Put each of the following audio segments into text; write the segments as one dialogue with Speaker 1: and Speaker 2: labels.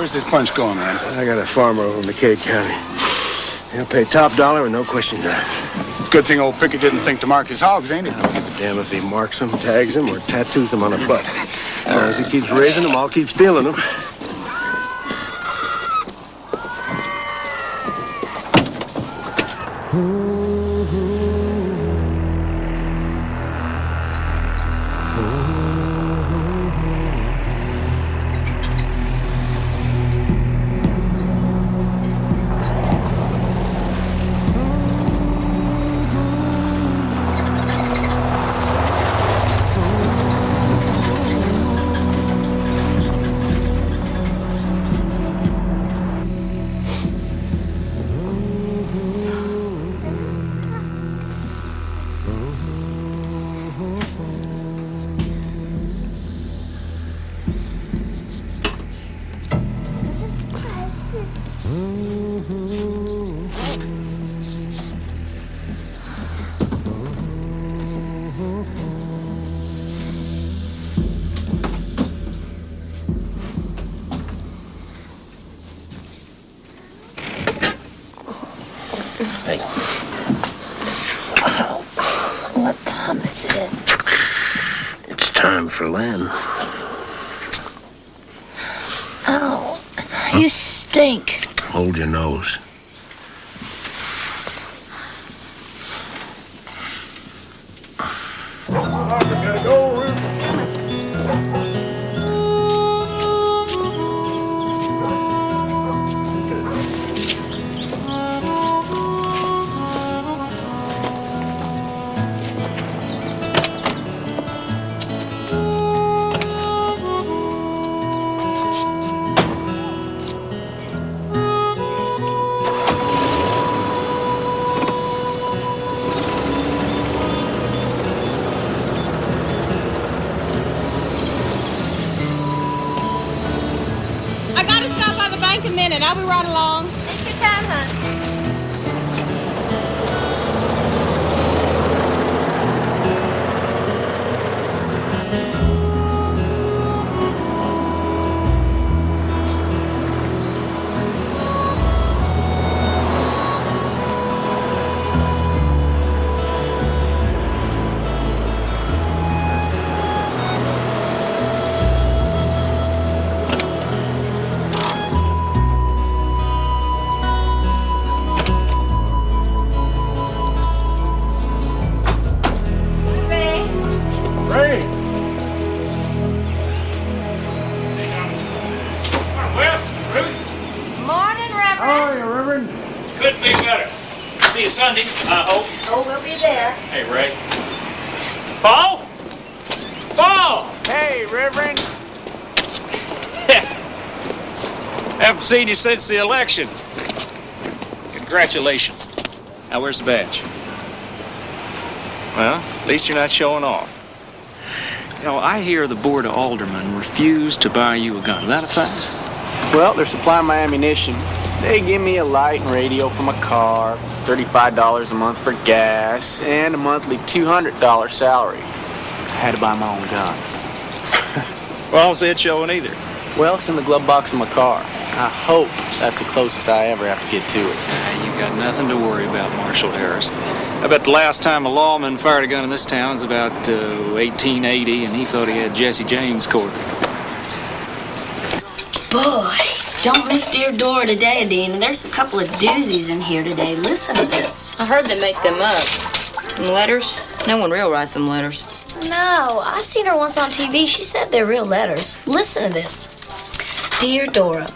Speaker 1: Where's this punch going, man?
Speaker 2: I got a farmer over in McCade County. He'll pay top dollar with no questions asked.
Speaker 1: Good thing old Pickett didn't think to mark his hogs, ain't it?
Speaker 2: Damn if he marks them, tags them, or tattoos them on a butt. As long as he keeps raising them, I'll keep stealing them.
Speaker 3: What time is it?
Speaker 2: It's time for Len.
Speaker 3: Oh, you stink.
Speaker 2: Hold your nose. Gotta go, Ruth.
Speaker 4: A minute. I'll be right along.
Speaker 5: Take your time, hon.
Speaker 6: Sunday, I hope.
Speaker 5: Oh, we'll be there.
Speaker 6: Hey, Ray. Paul? Paul!
Speaker 7: Hey, Reverend.
Speaker 6: Haven't seen you since the election. Congratulations. Now, where's the badge? Well, at least you're not showing off. You know, I hear the Board of Aldermen refused to buy you a gun. Is that a fact?
Speaker 7: Well, they're supplying my ammunition. They give me a light and radio for my car, $35 a month for gas, and a monthly $200 salary. I had to buy my own gun.
Speaker 6: Well, I don't see it showing either.
Speaker 7: Well, it's in the glove box of my car. I hope that's the closest I ever have to get to it.
Speaker 6: You got nothing to worry about, Marshal Harris. I bet the last time a lawman fired a gun in this town was about 1880, and he thought he had Jesse James cornered.
Speaker 3: Boy, don't miss Dear Dora today, Adina. There's a couple of doozies in here today. Listen to this.
Speaker 8: I heard they make them up. Them letters? No one real writes them letters.
Speaker 3: No, I seen her once on TV. She said they're real letters. Listen to this. Dear Dora,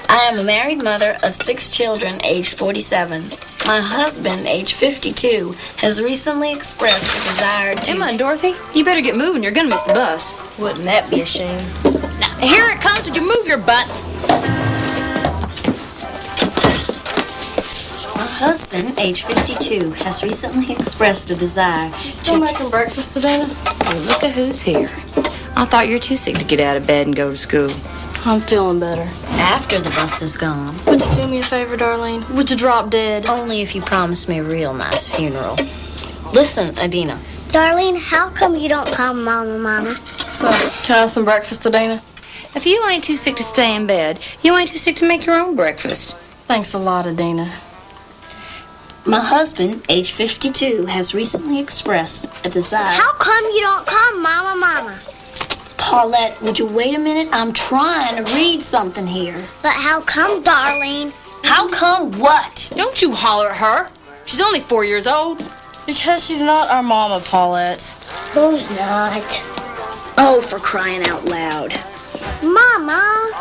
Speaker 3: I am a married mother of 6 children, aged 47. My husband, aged 52, has recently expressed a desire to...
Speaker 8: Emma and Dorothy, you better get moving. You're gonna miss the bus.
Speaker 3: Wouldn't that be a shame?
Speaker 8: Now, here it comes. Would you move your butts?
Speaker 3: My husband, age 52, has recently expressed a desire
Speaker 8: You still making breakfast today? Oh, look at who's here. I thought you were too sick to get out of bed and go to school.
Speaker 9: I'm feeling better.
Speaker 3: After the bus is gone.
Speaker 9: Would you do me a favor, Darlene? Would you drop dead?
Speaker 3: Only if you promise me a real nice funeral. Listen, Adina.
Speaker 5: Darlene, how come you don't call Mama?
Speaker 9: So, can I have some breakfast, Adina?
Speaker 8: If you ain't too sick to stay in bed, you ain't too sick to make your own breakfast.
Speaker 9: Thanks a lot, Adina.
Speaker 3: My husband, age 52, has recently expressed a desire.
Speaker 5: How come you don't come, Mama?
Speaker 3: Paulette, would you wait a minute? I'm trying to read something here.
Speaker 5: But how come, Darlene?
Speaker 3: How come what?
Speaker 8: Don't you holler at her. She's only 4 years old.
Speaker 9: Because she's not our mama, Paulette.
Speaker 5: Who's not?
Speaker 3: Oh, for crying out loud.
Speaker 5: Mama.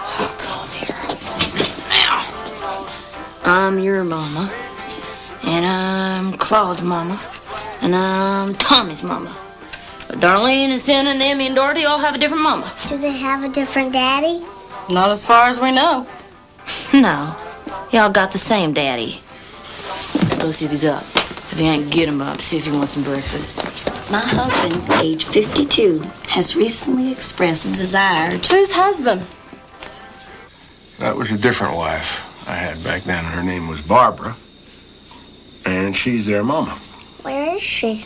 Speaker 8: I'm your mama, and I'm Claude's mama, and I'm Tommy's mama. But Darlene and Sin and Emmy and Dorothy all have a different mama.
Speaker 5: Do they have a different daddy?
Speaker 9: Not as far as we know.
Speaker 8: No, y'all got the same daddy. Go see if he's up. If he ain't, get him up, see if he wants some breakfast.
Speaker 3: My husband, age 52, has recently expressed a desire to...
Speaker 9: Whose husband?
Speaker 2: That was a different wife I had back then. Her name was Barbara. And she's their mama.
Speaker 5: Where is she?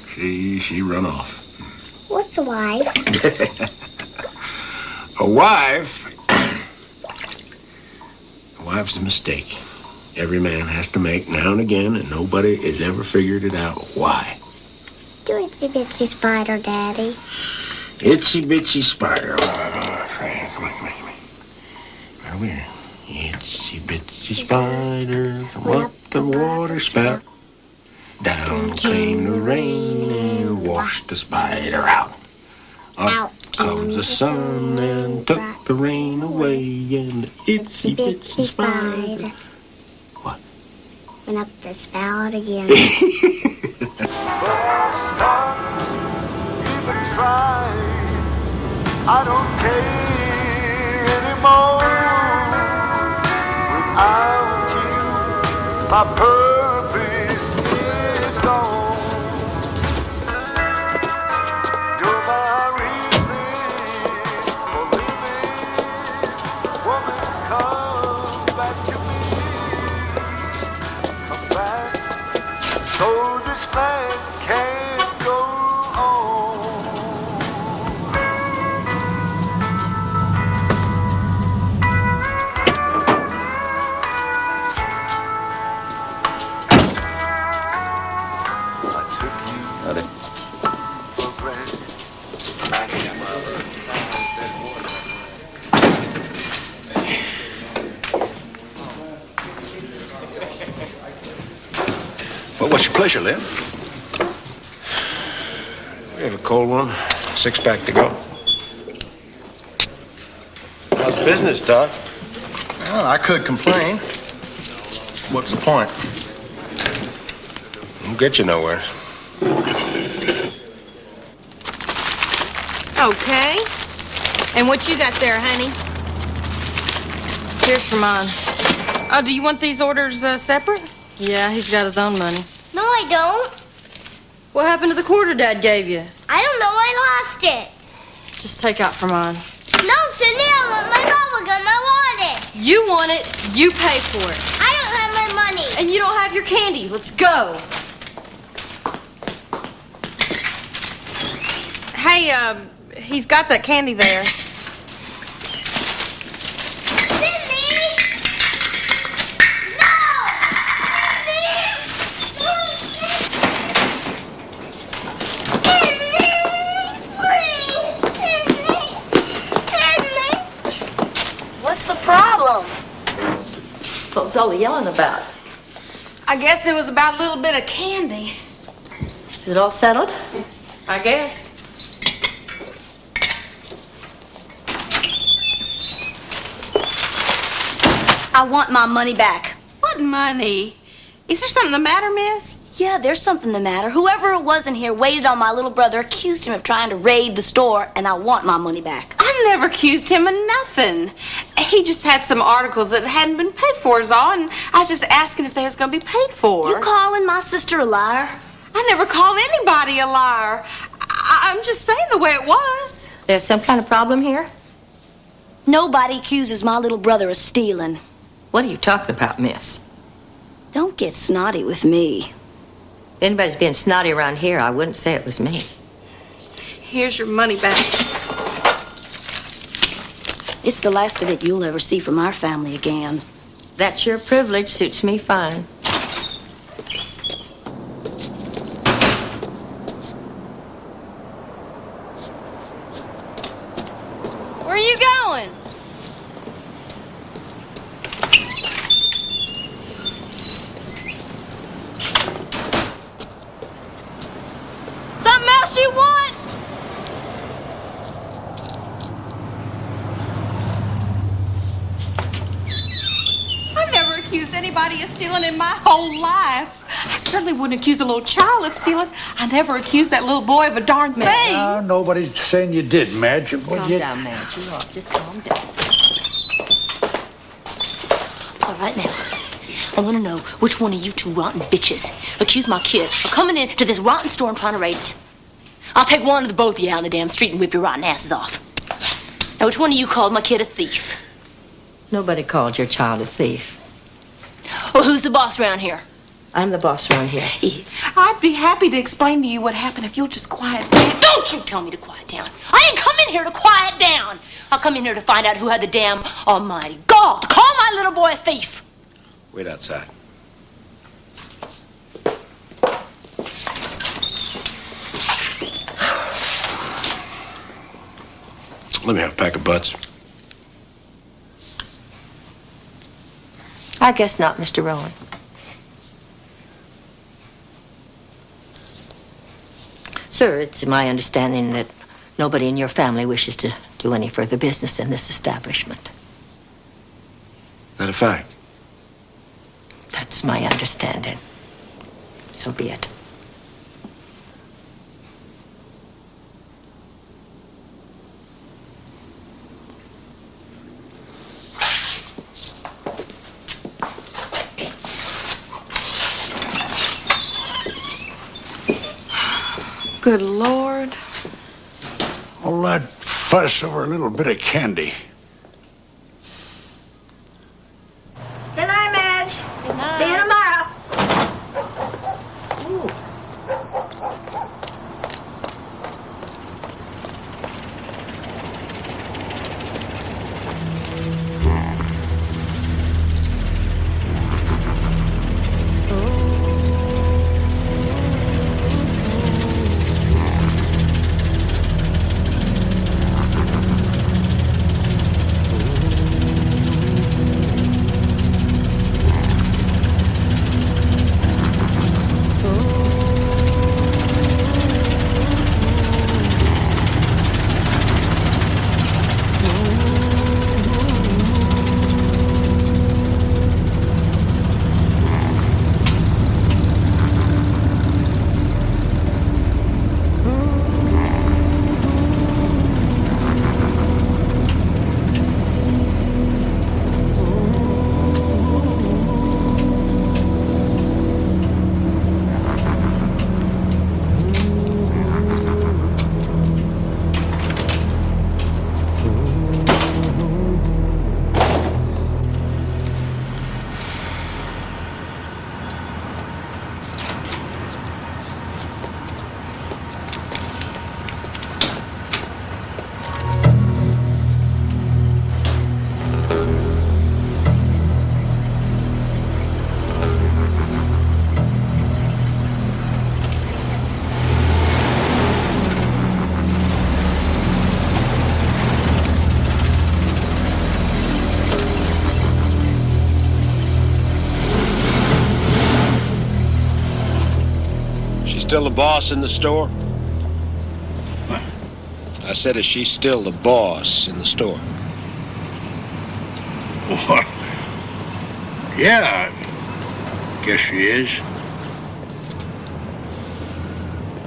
Speaker 2: She run off.
Speaker 5: What's a wife?
Speaker 2: A wife's a mistake. Every man has to make now and again, and nobody has ever figured it out why.
Speaker 5: Do itsy bitsy spider, Daddy.
Speaker 2: Itsy bitsy spider. Come on. Right over here. Itsy bitsy spider, come up the water spout. Down came the rain and washed the spider out. Up comes the sun and took the rain away, and the itsy bitsy spider. What?
Speaker 5: Went up the spout again.
Speaker 10: I don't care anymore. Without you, my purpose is gone. You're my reason for living. Woman, come back to me. Come back, so this man can't go on.
Speaker 1: Well, what's your pleasure, Len?
Speaker 2: We have a cold one. 6-pack to go. How's business, Doc?
Speaker 11: Well, I could complain. What's the point?
Speaker 2: Won't get you nowhere.
Speaker 8: Okay. And what you got there, honey?
Speaker 9: Here's for mine.
Speaker 8: Oh, do you want these orders separate?
Speaker 9: Yeah, he's got his own money.
Speaker 5: No, I don't.
Speaker 9: What happened to the quarter Dad gave you?
Speaker 5: I don't know. I lost it.
Speaker 9: Just take out for mine.
Speaker 5: No, Cindy, I want my bubble gum. I want it.
Speaker 9: You want it, you pay for it.
Speaker 5: I don't have my money.
Speaker 9: And you don't have your candy. Let's go.
Speaker 4: Hey, he's got that candy there.
Speaker 3: What's the problem?
Speaker 8: What was all the yelling about?
Speaker 4: I guess it was about a little bit of candy.
Speaker 8: Is it all settled?
Speaker 4: I guess.
Speaker 3: I want my money back.
Speaker 4: What money? Is there something the matter, miss?
Speaker 3: Yeah, there's something the matter. Whoever it was in here waited on my little brother, accused him of trying to raid the store, and I want my money back.
Speaker 4: I never accused him of nothing. He just had some articles that hadn't been paid for is all, and I was just asking if they was going to be paid for.
Speaker 3: You calling my sister a liar?
Speaker 4: I never called anybody a liar. I'm just saying the way it was.
Speaker 8: There's some kind of problem here?
Speaker 3: Nobody accuses my little brother of stealing.
Speaker 8: What are you talking about, miss?
Speaker 3: Don't get snotty with me.
Speaker 8: If anybody's being snotty around here, I wouldn't say it was me.
Speaker 4: Here's your money back.
Speaker 3: It's the last of it you'll ever see from our family again.
Speaker 8: That's your privilege. Suits me fine.
Speaker 9: Where are you going? Something else you want?
Speaker 4: I've never accused anybody of stealing in my whole life. I certainly wouldn't accuse a little child of stealing. I never accused that little boy of a darn thing.
Speaker 12: No, nobody's saying you did, Madge.
Speaker 8: Calm down, Madge. You're off. Just calm down. All right, now. I want to know which one of you two rotten bitches accused my kid of coming in to this rotten store and trying to raid it. I'll take one of the both of you out in the damn street and whip your rotten asses off. Now, which one of you called my kid a thief?
Speaker 13: Nobody called your child a thief.
Speaker 8: Well, who's the boss around here?
Speaker 13: I'm the boss around here.
Speaker 4: I'd be happy to explain to you what happened if you'll just quiet down.
Speaker 8: Don't you tell me to quiet down. I didn't come in here to quiet down. I'll come in here to find out who had the damn almighty gall to call my little boy a thief.
Speaker 2: Wait outside. Let me have a pack of butts.
Speaker 13: I guess not, Mr. Rowan. Sir, it's my understanding that nobody in your family wishes to do any further business in this establishment.
Speaker 2: That a fact?
Speaker 13: That's my understanding. So be it.
Speaker 4: Good Lord.
Speaker 12: All that fuss over a little bit of candy.
Speaker 5: Good night, Madge.
Speaker 8: Good night.
Speaker 5: See you tomorrow.
Speaker 2: Still the boss in the store? I said, is she still the boss in the store?
Speaker 12: What? Yeah, guess she is.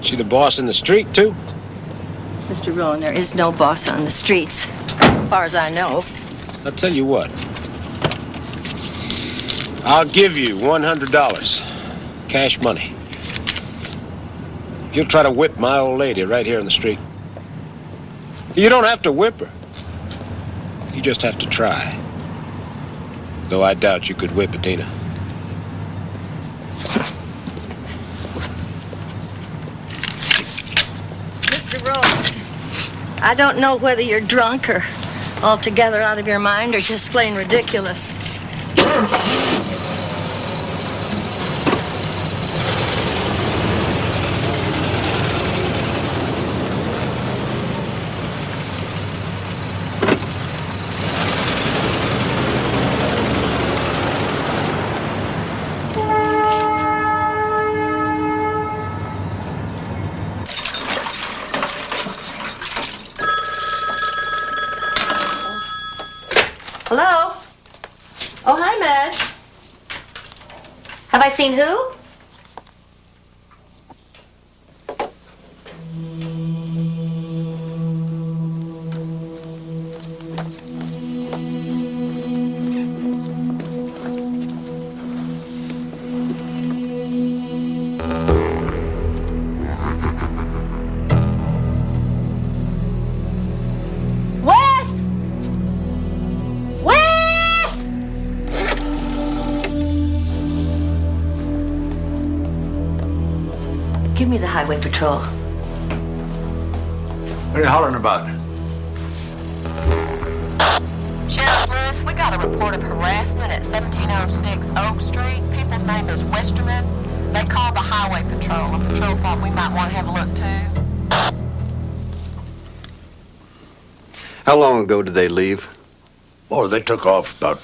Speaker 2: She the boss in the street, too?
Speaker 13: Mr. Rowan, there is no boss on the streets, as far as I know.
Speaker 2: I'll tell you what. I'll give you $100. Cash money. You'll try to whip my old lady right here in the street. You don't have to whip her. You just have to try. Though I doubt you could whip Adina.
Speaker 13: Mr. Rowan, I don't know whether you're drunk or Altogether out of your mind or just plain ridiculous? Hello? Oh, hi, Madge. Have I seen who? Give me the highway patrol.
Speaker 12: What are you hollering about?
Speaker 14: Sheriff Lewis, we got a report of harassment at 1706 Oak Street. People's name is Westerman. They called the highway patrol. The patrol thought we might want to have a look too.
Speaker 15: How long ago did they leave?
Speaker 12: Oh, they took off about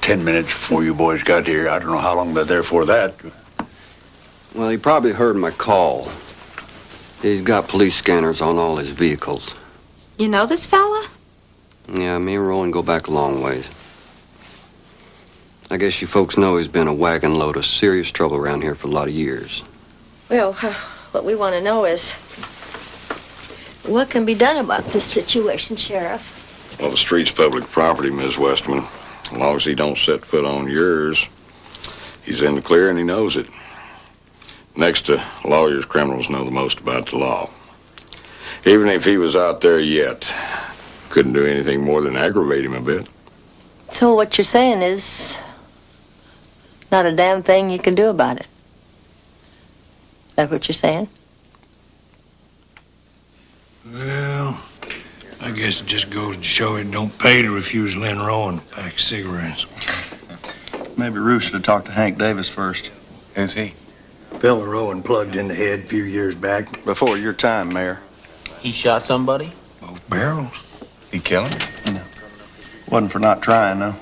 Speaker 12: 10 minutes before you boys got here. I don't know how long they're there for that.
Speaker 15: Well, he probably heard my call. He's got police scanners on all his vehicles.
Speaker 4: You know this fella?
Speaker 15: Yeah, me and Rowan go back a long ways. I guess you folks know he's been a wagon load of serious trouble around here for a lot of years.
Speaker 13: Well, what we want to know is what can be done about this situation, Sheriff?
Speaker 16: Well, the street's public property, Ms. Westerman. As long as he don't set foot on yours, he's in the clear and he knows it. Next to lawyers, criminals know the most about the law. Even if he was out there yet, couldn't do anything more than aggravate him a bit.
Speaker 13: So what you're saying is not a damn thing you can do about it. That what you're saying?
Speaker 2: Well, I guess it just goes to show it don't pay to refuse Len Rowan a pack of cigarettes.
Speaker 11: Maybe Ruth should have talked to Hank Davis first.
Speaker 1: Who's he?
Speaker 2: Fella Rowan plugged in the head a few years back.
Speaker 11: Before your time, Mayor.
Speaker 7: He shot somebody?
Speaker 2: Both barrels.
Speaker 1: He kill him?
Speaker 11: No. Wasn't for not trying, though.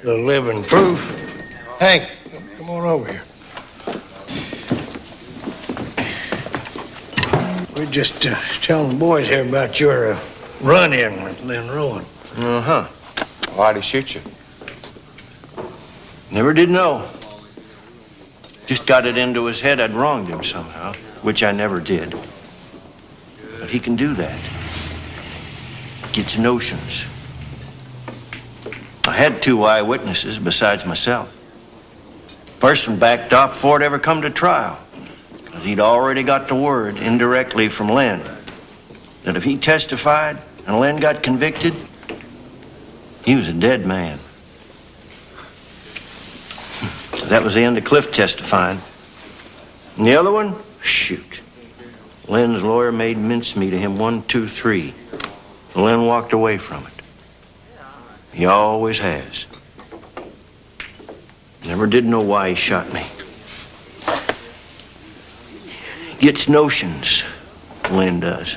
Speaker 2: The living proof. Hank, come on over here. We're just telling the boys here about your run-in with Len Rowan.
Speaker 7: Uh-huh. Why'd he shoot you?
Speaker 17: Never did know. Just got it into his head I'd wronged him somehow, which I never did. But he can do that. Gets notions. I had 2 eyewitnesses besides myself. First one backed off before it ever come to trial, because he'd already got the word indirectly from Len that if he testified and Len got convicted, he was a dead man. That was the end of Cliff testifying. And the other one? Shoot. Len's lawyer made mincemeat of him 1, 2, 3. And Len walked away from it. He always has. Never did know why he shot me. Gets notions, Len does.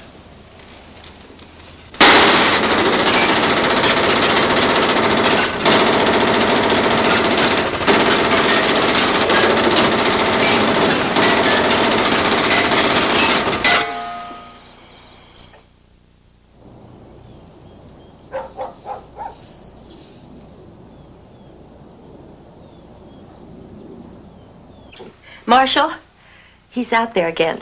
Speaker 13: Marshal, he's out there again.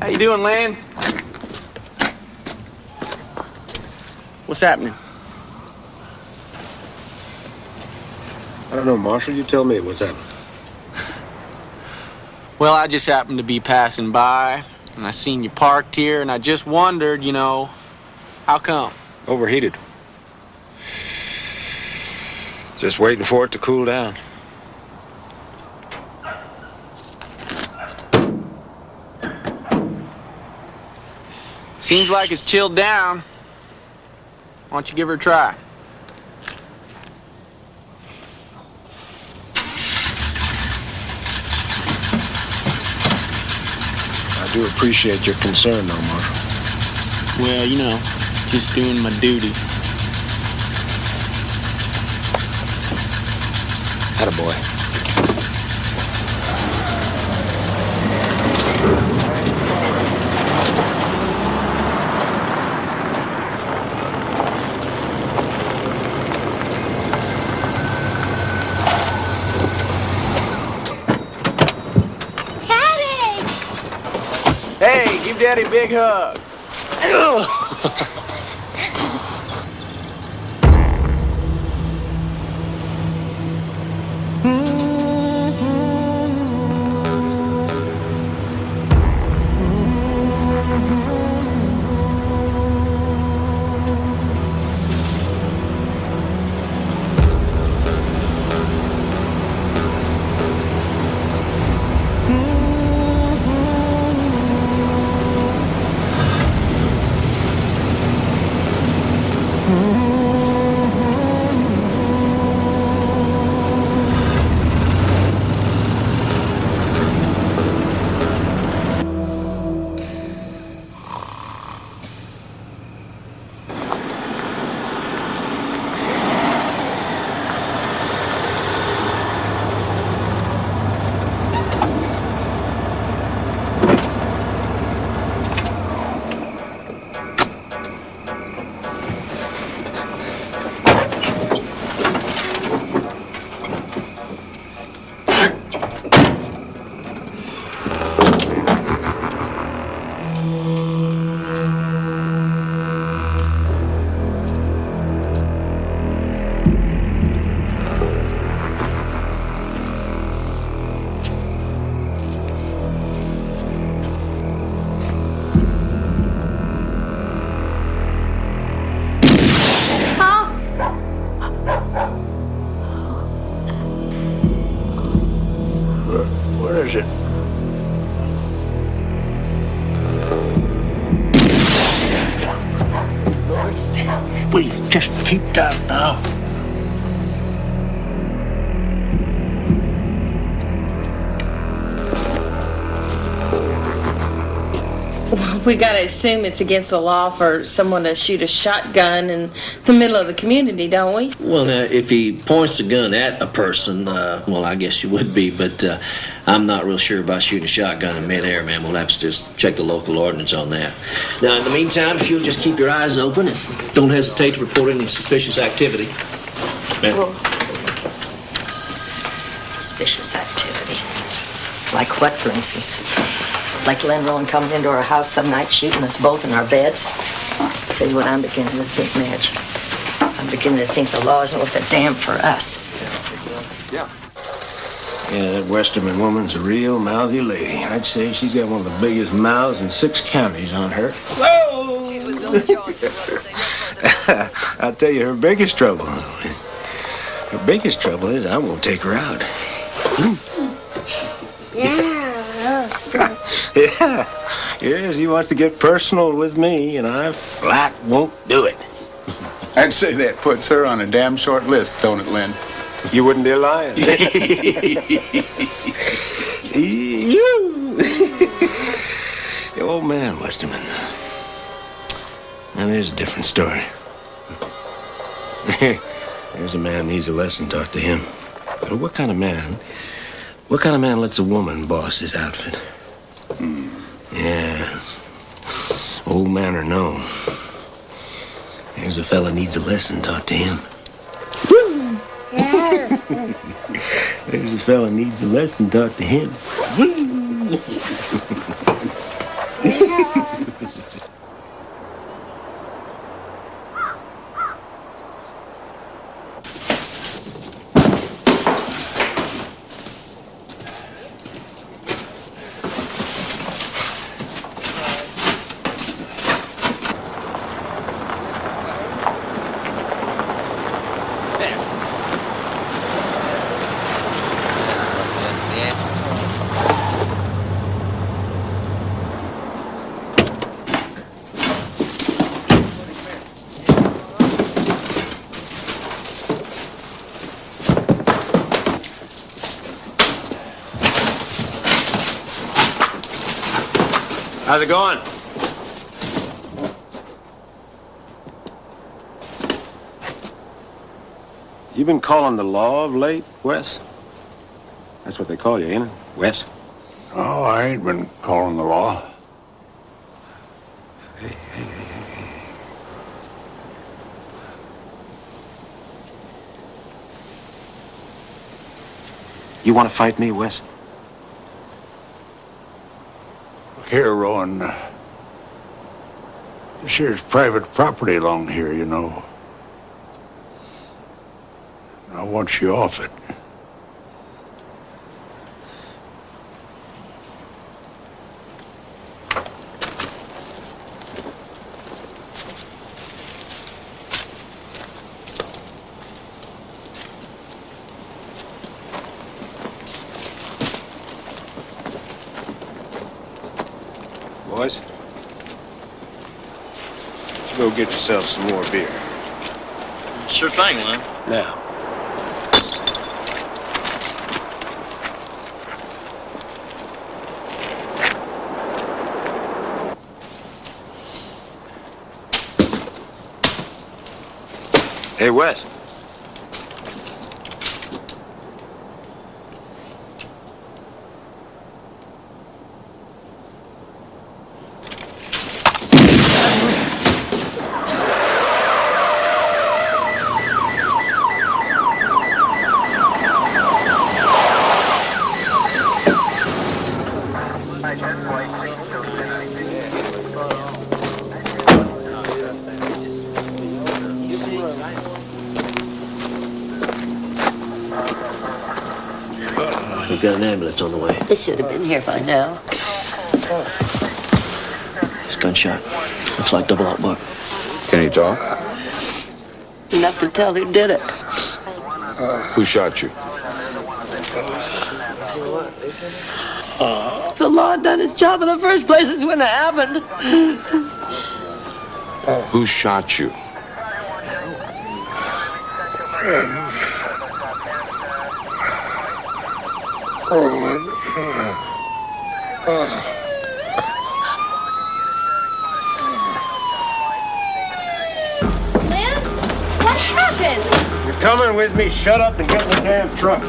Speaker 7: How you doing, Len? What's happening?
Speaker 2: I don't know, Marshal. You tell me what's happening.
Speaker 7: Well, I just happened to be passing by, and I seen you parked here, and I just wondered, you know, how come?
Speaker 2: Overheated. Just waiting for it to cool down.
Speaker 7: Seems like it's chilled down. Why don't you give her a try?
Speaker 2: I do appreciate your concern, though, Marshal.
Speaker 7: Well, you know, just doing my duty.
Speaker 2: Attaboy.
Speaker 7: Hey, give Daddy a big hug.
Speaker 12: What is it? Will you just keep down now?
Speaker 18: We gotta assume it's against the law for someone to shoot a shotgun in the middle of the community, don't we?
Speaker 19: Well, now, if he points a gun at a person, well, I guess you would be, but I'm not real sure about shooting a shotgun in midair, man. We'll have to just check the local ordinance on that. Now, in the meantime, if you'll just keep your eyes open and don't hesitate to report any suspicious activity. Ma'am.
Speaker 13: Suspicious activity. Like what, for instance? Like Len Rowan coming into our house some night shooting us both in our beds? I'll tell you what I'm beginning to think, Madge. I'm beginning to think the law isn't worth a damn for us.
Speaker 2: Yeah, that Westerman woman's a real mouthy lady. I'd say she's got one of the biggest mouths in 6 counties on her. Whoa! I'll tell you, her biggest trouble is I won't take her out. Yeah, she wants to get personal with me, and I flat won't do it.
Speaker 1: I'd say that puts her on a damn short list, don't it, Len?
Speaker 2: You wouldn't be lying. You. The old man, Westerman. Now, there's a different story. There's a man needs a lesson taught to him. So what kind of man lets a woman boss his outfit? Yeah. Old man or no. There's a fella needs a lesson taught to him. There's a fella needs a lesson taught to him.
Speaker 17: How's it going?
Speaker 2: You been calling the law of late, Wes? That's what they call you, ain't it, Wes?
Speaker 12: Oh, I ain't been calling the law.
Speaker 2: Hey. You want to fight me, Wes?
Speaker 12: Look here, Rowan. This here's private property along here, you know. I want you off it.
Speaker 2: Boys, go get yourself some more beer.
Speaker 19: Sure thing, Len.
Speaker 2: Now. Hey, Wes.
Speaker 19: We've got an ambulance on the way.
Speaker 13: They should have been here by now.
Speaker 19: It's gunshot. Looks like double out buck.
Speaker 16: Can he talk?
Speaker 13: Enough to tell who did it.
Speaker 16: Who shot you?
Speaker 13: The law had done its job in the first place. It's when it happened.
Speaker 16: Who shot you?
Speaker 9: Len, what happened?
Speaker 2: You're coming with me. Shut up and get in the damn truck.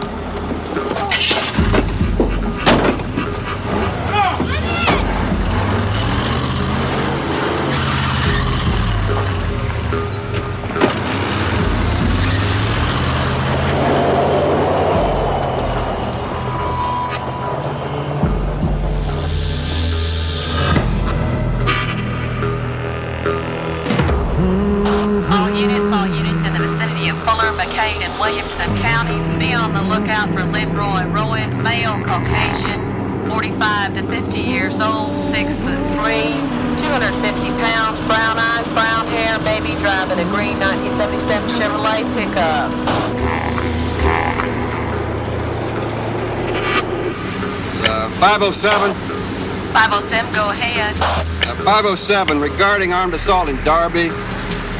Speaker 14: All units in the vicinity of Fuller, McCade, and Williamson counties, be on the lookout for Len Rowan, male, Caucasian, 45 to 50 years old, 6'3", 250 pounds, brown eyes, brown hair, maybe driving a green 1977 Chevrolet pickup.
Speaker 15: 507.
Speaker 14: 507, go ahead.
Speaker 15: 507, regarding armed assault in Darby.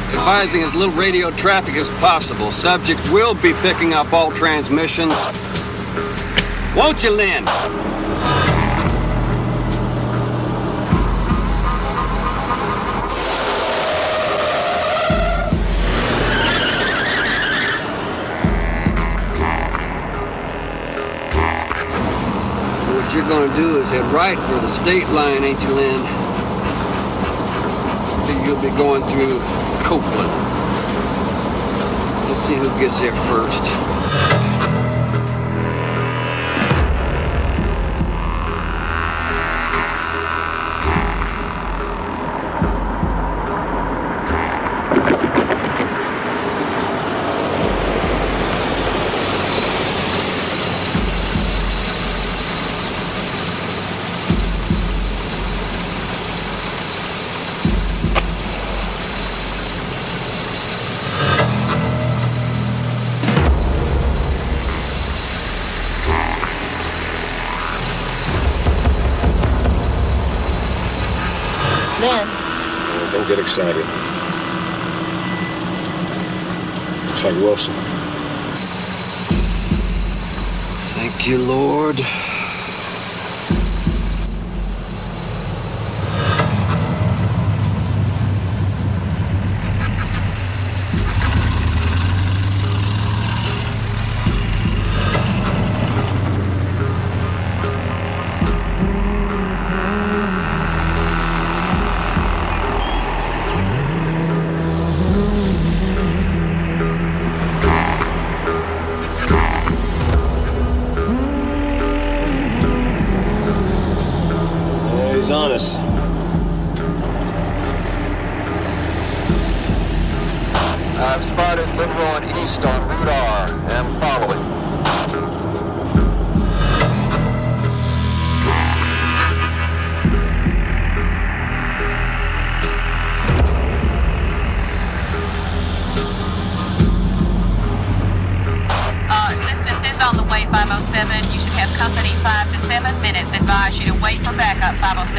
Speaker 15: Advising as little radio traffic as possible. Subject will be picking up all transmissions. Won't you, Lynn? What you're gonna do is head right for the state line, ain't you, Lynn? You'll be going through Copeland. Let's see who gets there first.
Speaker 3: Len,
Speaker 2: Don't get excited. Looks like Wilson.
Speaker 15: Thank you, Lord.
Speaker 19: He's on us.
Speaker 10: I've spotted Len Rowan east on Route R. Am following.
Speaker 14: Assistance is on the way, 507. You should have company 5 to 7 minutes. Advise you to wait for backup, 507.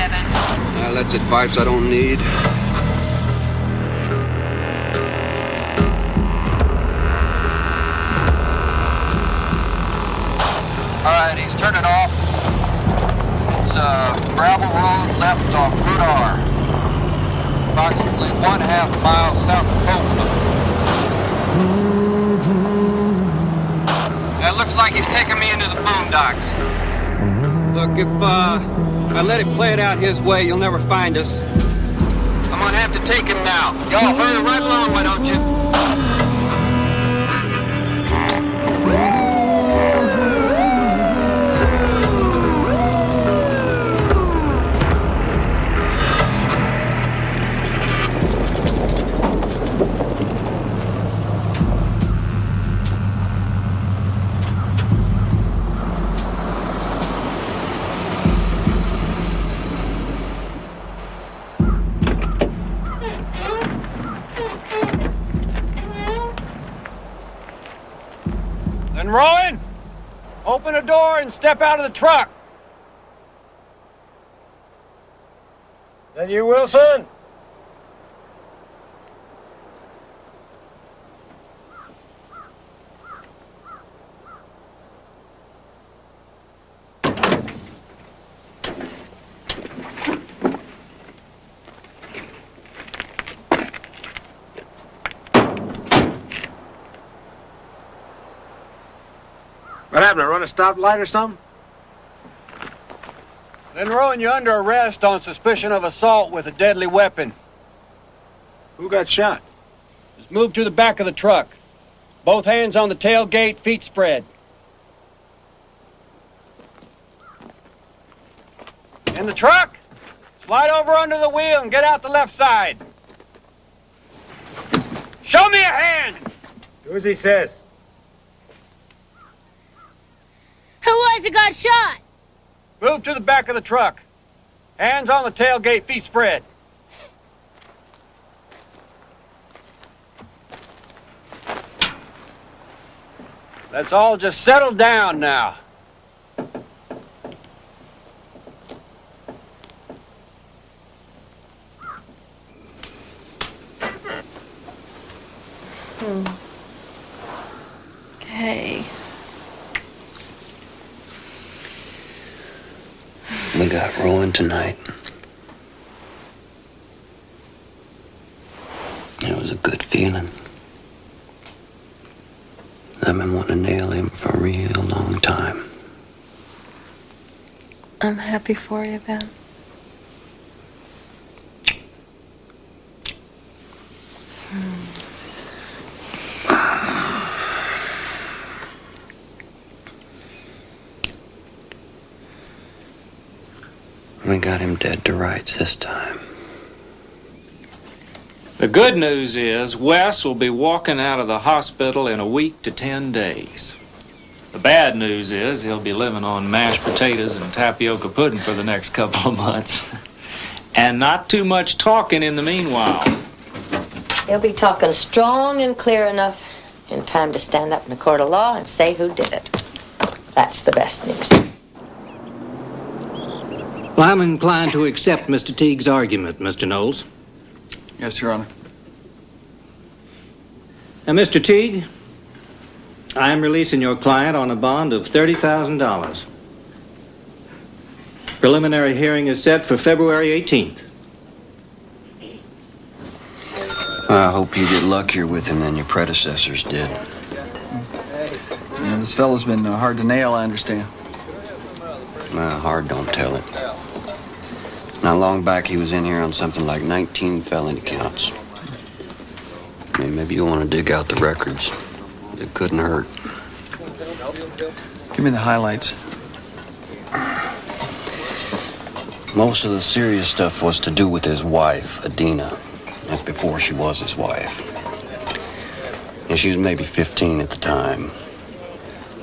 Speaker 15: That's advice I don't need.
Speaker 10: All right, he's turning off. It's a gravel road left off Route R. Approximately 1/2 mile south of Copeland.
Speaker 15: It looks like he's taking me into the boondocks. Look, if I let it play it out his way, you'll never find us.
Speaker 10: I'm gonna have to take him now. Y'all hurry right along, why don't you?
Speaker 15: Len Rowan, open the door and step out of the truck.
Speaker 19: That you, Wilson?
Speaker 2: What happened? Run a stoplight or something?
Speaker 15: Len Rowan, you're under arrest on suspicion of assault with a deadly weapon.
Speaker 2: Who got shot?
Speaker 15: Just move to the back of the truck. Both hands on the tailgate, feet spread. In the truck? Slide over under the wheel and get out the left side. Show me a hand!
Speaker 2: Do as he says.
Speaker 5: Who was it got shot?
Speaker 15: Move to the back of the truck. Hands on the tailgate, feet spread. Let's all just settle down now.
Speaker 3: Hey.
Speaker 20: We got Rowan tonight. It was a good feeling. I've been wanting to nail him for a real long time.
Speaker 3: I'm happy for you, Ben.
Speaker 20: We got him dead to rights this time.
Speaker 6: The good news is Wes will be walking out of the hospital in a week to 10 days. The bad news is he'll be living on mashed potatoes and tapioca pudding for the next couple of months. And not too much talking in the meanwhile.
Speaker 13: He'll be talking strong and clear enough in time to stand up in a court of law and say who did it. That's the best news.
Speaker 21: Well, I'm inclined to accept Mr. Teague's argument, Mr. Knowles.
Speaker 1: Yes, Your Honor.
Speaker 21: Now, Mr. Teague, I am releasing your client on a bond of $30,000. Preliminary hearing is set for February 18th.
Speaker 20: I hope you get luckier with him than your predecessors did.
Speaker 1: Yeah, this fellow's been hard to nail, I understand.
Speaker 20: Well, hard don't tell it. Not long back, he was in here on something like 19 felony counts. I mean, maybe you want to dig out the records. It couldn't hurt.
Speaker 1: Give me the highlights.
Speaker 20: Most of the serious stuff was to do with his wife, Adina. That's before she was his wife. And she was maybe 15 at the time.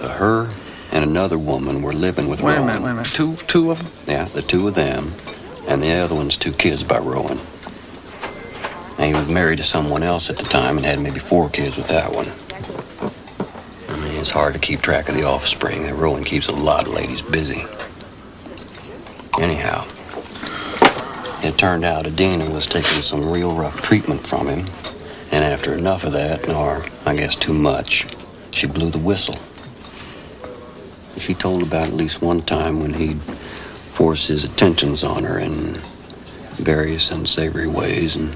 Speaker 20: Her and another woman were living with Rowan.
Speaker 8: Wait a minute. Two of them?
Speaker 20: Yeah, the two of them. And the other one's 2 kids by Rowan. And he was married to someone else at the time and had maybe 4 kids with that one. I mean, it's hard to keep track of the offspring. And Rowan keeps a lot of ladies busy. Anyhow, it turned out Adina was taking some real rough treatment from him. And after enough of that, or I guess too much, she blew the whistle. She told about at least one time when he'd force his attentions on her in various unsavory ways, and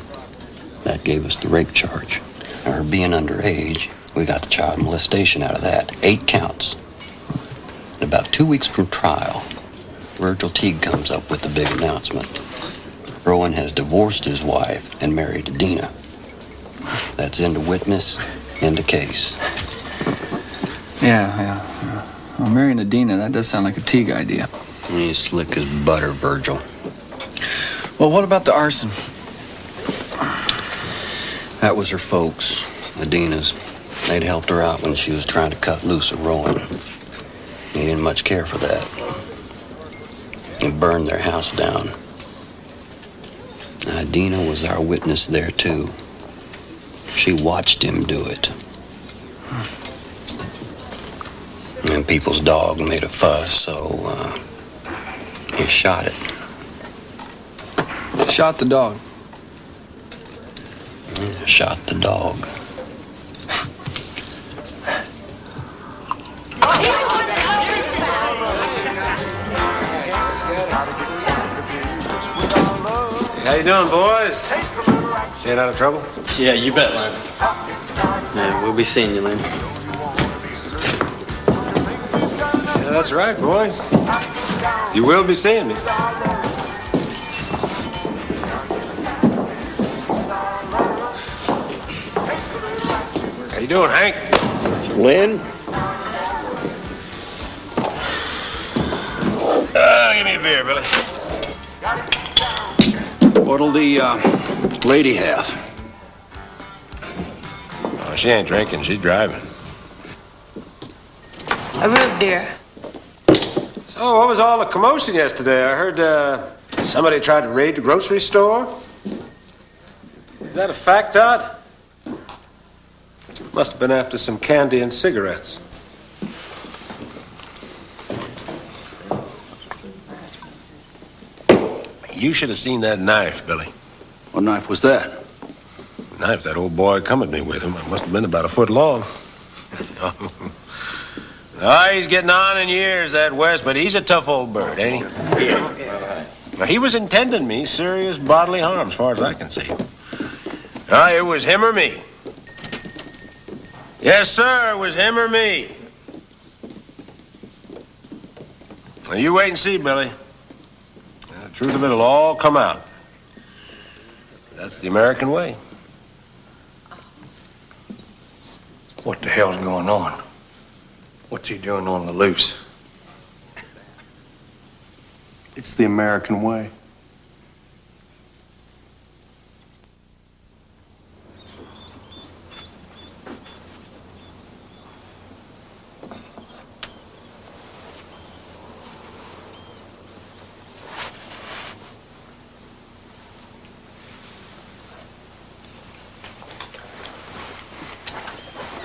Speaker 20: that gave us the rape charge. Now, her being underage, we got the child molestation out of that. 8 counts. About 2 weeks from trial, Virgil Teague comes up with the big announcement. Rowan has divorced his wife and married Adina. That's end of witness, end of case.
Speaker 8: Yeah. Well, marrying Adina, that does sound like a Teague idea.
Speaker 20: He's slick as butter, Virgil.
Speaker 8: Well, what about the arson?
Speaker 20: That was her folks, Adina's. They'd helped her out when she was trying to cut loose of Rowan. He didn't much care for that. He burned their house down. Now, Adina was our witness there, too. She watched him do it. And people's dog made a fuss, so he shot it.
Speaker 8: Shot the dog?
Speaker 20: Shot the dog.
Speaker 22: How you doing, boys? Staying out of trouble?
Speaker 23: Yeah, you bet, Len. Yeah, we'll be seeing you, Len.
Speaker 22: Yeah, that's right, boys. You will be seeing me. How you doing, Hank?
Speaker 17: Len?
Speaker 22: Give me a beer, Billy.
Speaker 17: What'll the lady have?
Speaker 22: Oh, she ain't drinking. She's driving.
Speaker 9: A root beer.
Speaker 22: So, what was all the commotion yesterday? I heard somebody tried to raid the grocery store. Is that a fact, Todd? Must have been after some candy and cigarettes. You should have seen that knife, Billy.
Speaker 17: What knife was that?
Speaker 22: The knife that old boy come at me with him. It must have been about a foot long. Oh, he's getting on in years, that West, but he's a tough old bird, ain't he? Yeah. Now, he was intending me serious bodily harm, as far as I can see. It was him or me. Yes, sir, it was him or me. Now, you wait and see, Billy. The truth of it'll all come out. That's the American way.
Speaker 17: What the hell's going on? What's he doing on the loose?
Speaker 11: It's the American way.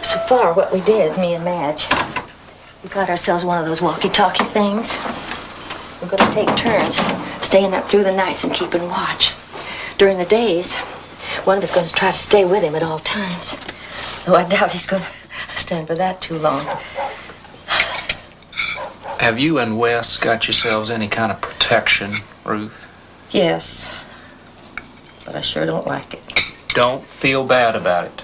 Speaker 13: So far, what we did, me and Madge, we got ourselves one of those walkie-talkie things. We're going to take turns staying up through the nights and keeping watch. During the days, one of us is going to try to stay with him at all times. Though I doubt he's going to stand for that too long.
Speaker 6: Have you and Wes got yourselves any kind of protection, Ruth?
Speaker 13: Yes, but I sure don't like it.
Speaker 6: Don't feel bad about it.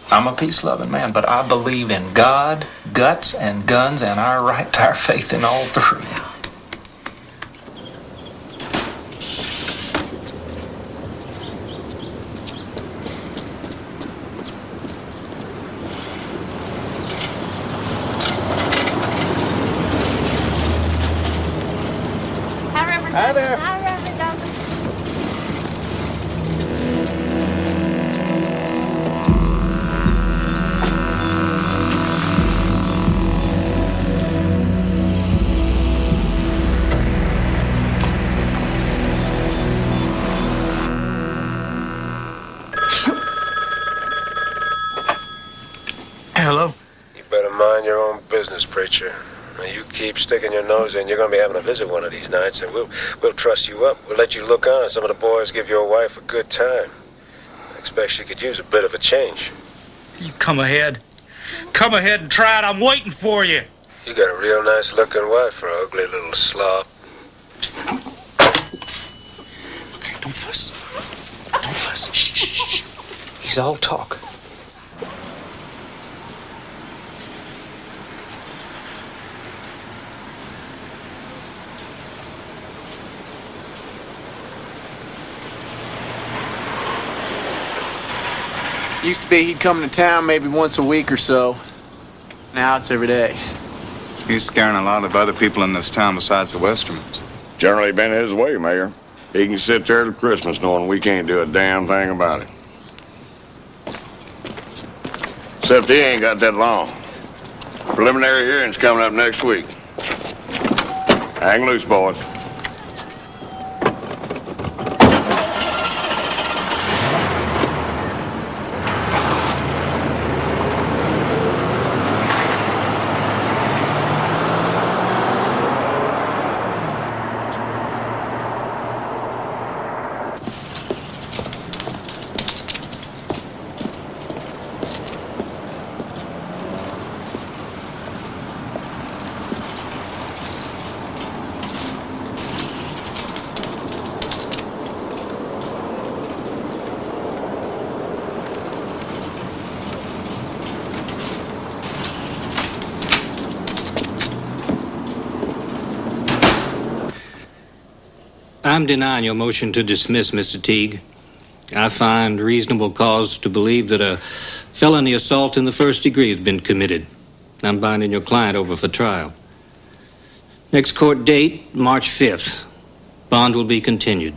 Speaker 6: I'm a peace-loving man, but I believe in God, guts, and guns, and our right to our faith in all three.
Speaker 5: Hi, Reverend.
Speaker 22: Hi there.
Speaker 5: Hi, Reverend Douglas.
Speaker 22: Hello?
Speaker 4: You better mind your own business, preacher. Now, you keep sticking your nose in, you're going to be having a visit one of these nights, and we'll trust you up. We'll let you look on. Some of the boys give your wife a good time. I expect she could use a bit of a change.
Speaker 7: You come ahead. Come ahead and try it. I'm waiting for you.
Speaker 4: You got a real nice-looking wife for an ugly little slob.
Speaker 7: Okay, don't fuss. Don't fuss. Shh, shh, shh. He's all talk.
Speaker 1: Used to be he'd come to town maybe once a week or so. Now it's every day.
Speaker 18: He's scaring a lot of other people in this town besides the Westermans.
Speaker 16: Generally been his way, Mayor. He can sit there till Christmas knowing we can't do a damn thing about it. Except he ain't got that long. Preliminary hearing's coming up next week. Hang loose, boys.
Speaker 21: I'm denying your motion to dismiss, Mr. Teague. I find reasonable cause to believe that a felony assault in the first degree has been committed. I'm binding your client over for trial. Next court date, March 5th. Bond will be continued.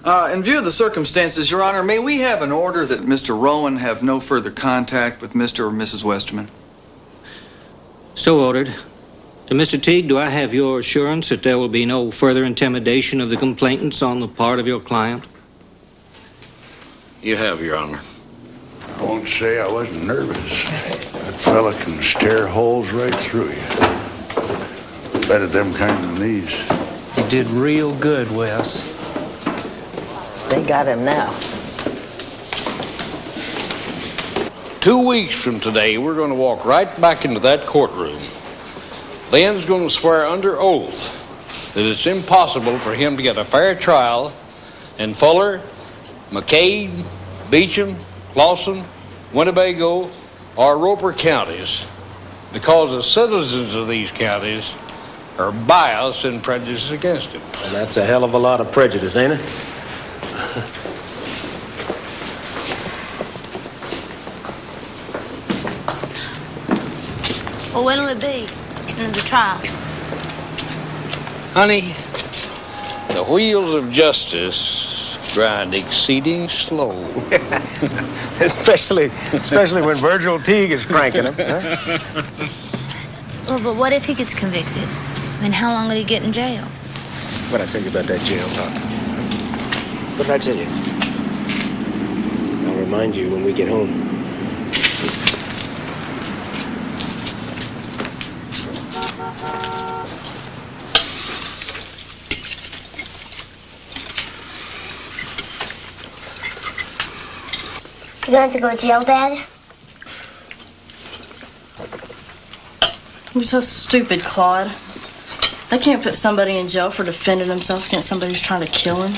Speaker 8: In view of the circumstances, Your Honor, may we have an order that Mr. Rowan have no further contact with Mr. or Mrs. Westerman?
Speaker 21: So ordered. Mr. Teague, do I have your assurance that there will be no further intimidation of the complainants on the part of your client?
Speaker 17: You have, Your Honor.
Speaker 12: I won't say I wasn't nervous. That fella can stare holes right through you. Better them kind than these.
Speaker 7: You did real good, Wes.
Speaker 13: They got him now.
Speaker 2: 2 weeks from today, we're going to walk right back into that courtroom. Len's going to swear under oath that it's impossible for him to get a fair trial in Fuller, McCade, Beecham, Clawson, Winnebago, or Roper counties because the citizens of these counties are biased and prejudiced against him.
Speaker 22: And that's a hell of a lot of prejudice, ain't it?
Speaker 5: Well, when'll it be? In the trial?
Speaker 2: Honey, the wheels of justice grind exceeding slow.
Speaker 22: especially when Virgil Teague is cranking him. Huh?
Speaker 5: Well, but what if he gets convicted? I mean, how long will he get in jail?
Speaker 22: What'd I tell you about that jail talk? What did I tell you? I'll remind you when we get home.
Speaker 5: You gonna have to go to jail, Dad?
Speaker 24: You're so stupid, Claude. I can't put somebody in jail for defending himself against somebody who's trying to kill him.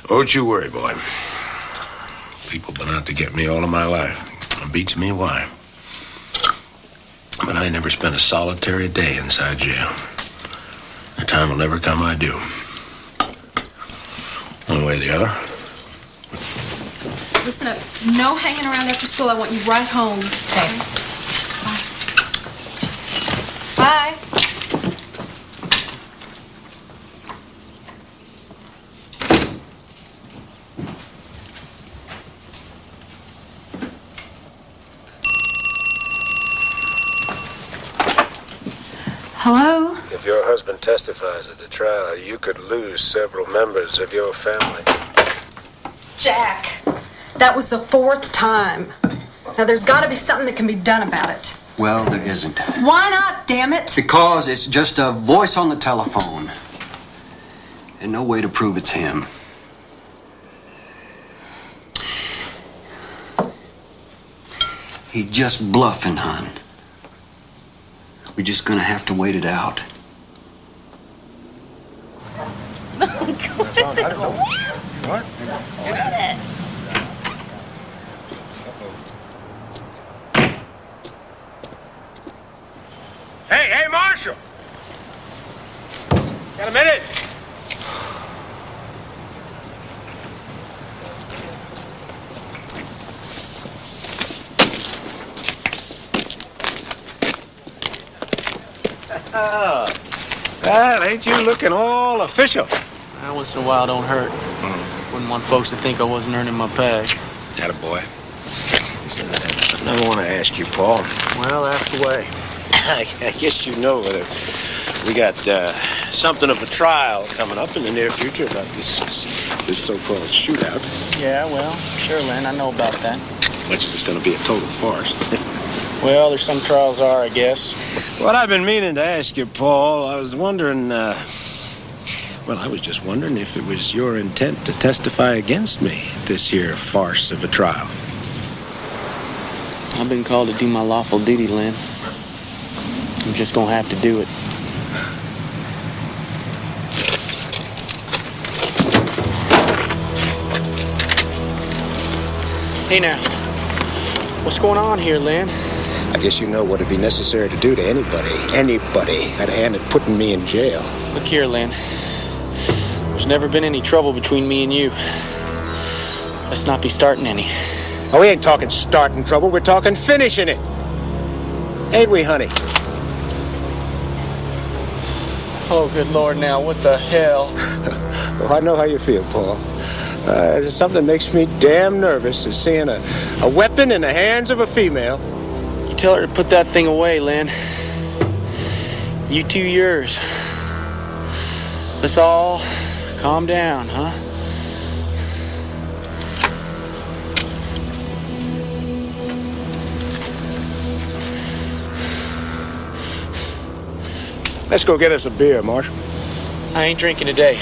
Speaker 22: Don't you worry, boy. People been out to get me all of my life. It beats me why. But I never spent a solitary day inside jail. The time will never come I do. One way or the other.
Speaker 9: Listen up. No hanging around after school. I want you right home. Okay. Bye. Hello?
Speaker 4: If your husband testifies at the trial, you could lose several members of your family.
Speaker 9: Jack, that was the 4th time. Now, there's got to be something that can be done about it.
Speaker 20: Well, there isn't.
Speaker 9: Why not, damn it?
Speaker 20: Because it's just a voice on the telephone. And no way to prove it's him. He's just bluffing, hon. We're just gonna have to wait it out.
Speaker 11: What?
Speaker 22: Hey, Marshal! Got a minute? Well, ain't you looking all official?
Speaker 1: Once in a while don't hurt. Wouldn't want folks to think I wasn't earning my pay.
Speaker 22: Attaboy. Something I want to ask you, Paul.
Speaker 1: Well, ask away.
Speaker 22: I guess you know that we got something of a trial coming up in the near future about this so-called shootout.
Speaker 1: Yeah, well, sure, Len, I know about that.
Speaker 22: Much as it's going to be a total farce.
Speaker 1: Well, there's some trials are, I guess.
Speaker 22: What I've been meaning to ask you, Paul, I was wondering, I was just wondering if it was your intent to testify against me at this here farce of a trial.
Speaker 1: I've been called to do my lawful duty, Len. I'm just gonna have to do it. Hey now, what's going on here, Len?
Speaker 22: I guess you know what would be necessary to do to anybody had a hand in putting me in jail.
Speaker 1: Look here, Len. There's never been any trouble between me and you. Let's not be starting any.
Speaker 22: Oh, we ain't talking starting trouble, we're talking finishing it. Ain't we, honey?
Speaker 1: Oh, good Lord, now, what the hell?
Speaker 22: Oh, I know how you feel, Paul. There's something that makes me damn nervous is seeing a weapon in the hands of a female.
Speaker 1: You tell her to put that thing away, Len. You two yours. Let's all calm down, huh?
Speaker 22: Let's go get us a beer, Marshal.
Speaker 1: I ain't drinking today.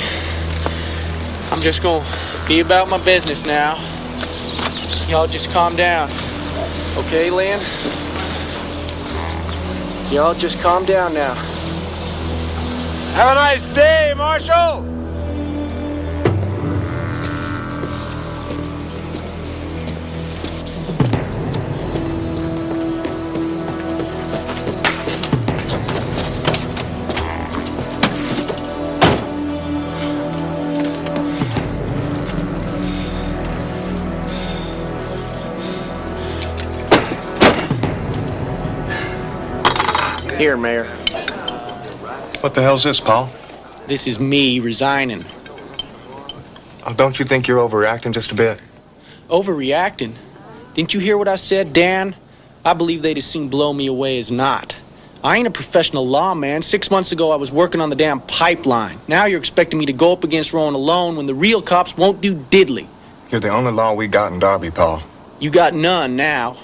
Speaker 1: I'm just gonna be about my business now. Y'all just calm down. Okay, Len? Y'all just calm down now.
Speaker 22: Have a nice day, Marshal!
Speaker 1: Here, Mayor.
Speaker 11: What the hell's this, Paul?
Speaker 1: This is me resigning.
Speaker 11: Oh, don't you think you're overreacting just a bit?
Speaker 1: Overreacting? Didn't you hear what I said, Dan? I believe they'd as soon blow me away as not. I ain't a professional lawman. 6 months ago, I was working on the damn pipeline. Now you're expecting me to go up against Rowan alone when the real cops won't do diddly.
Speaker 11: You're the only law we got in Derby, Paul.
Speaker 1: You got none now.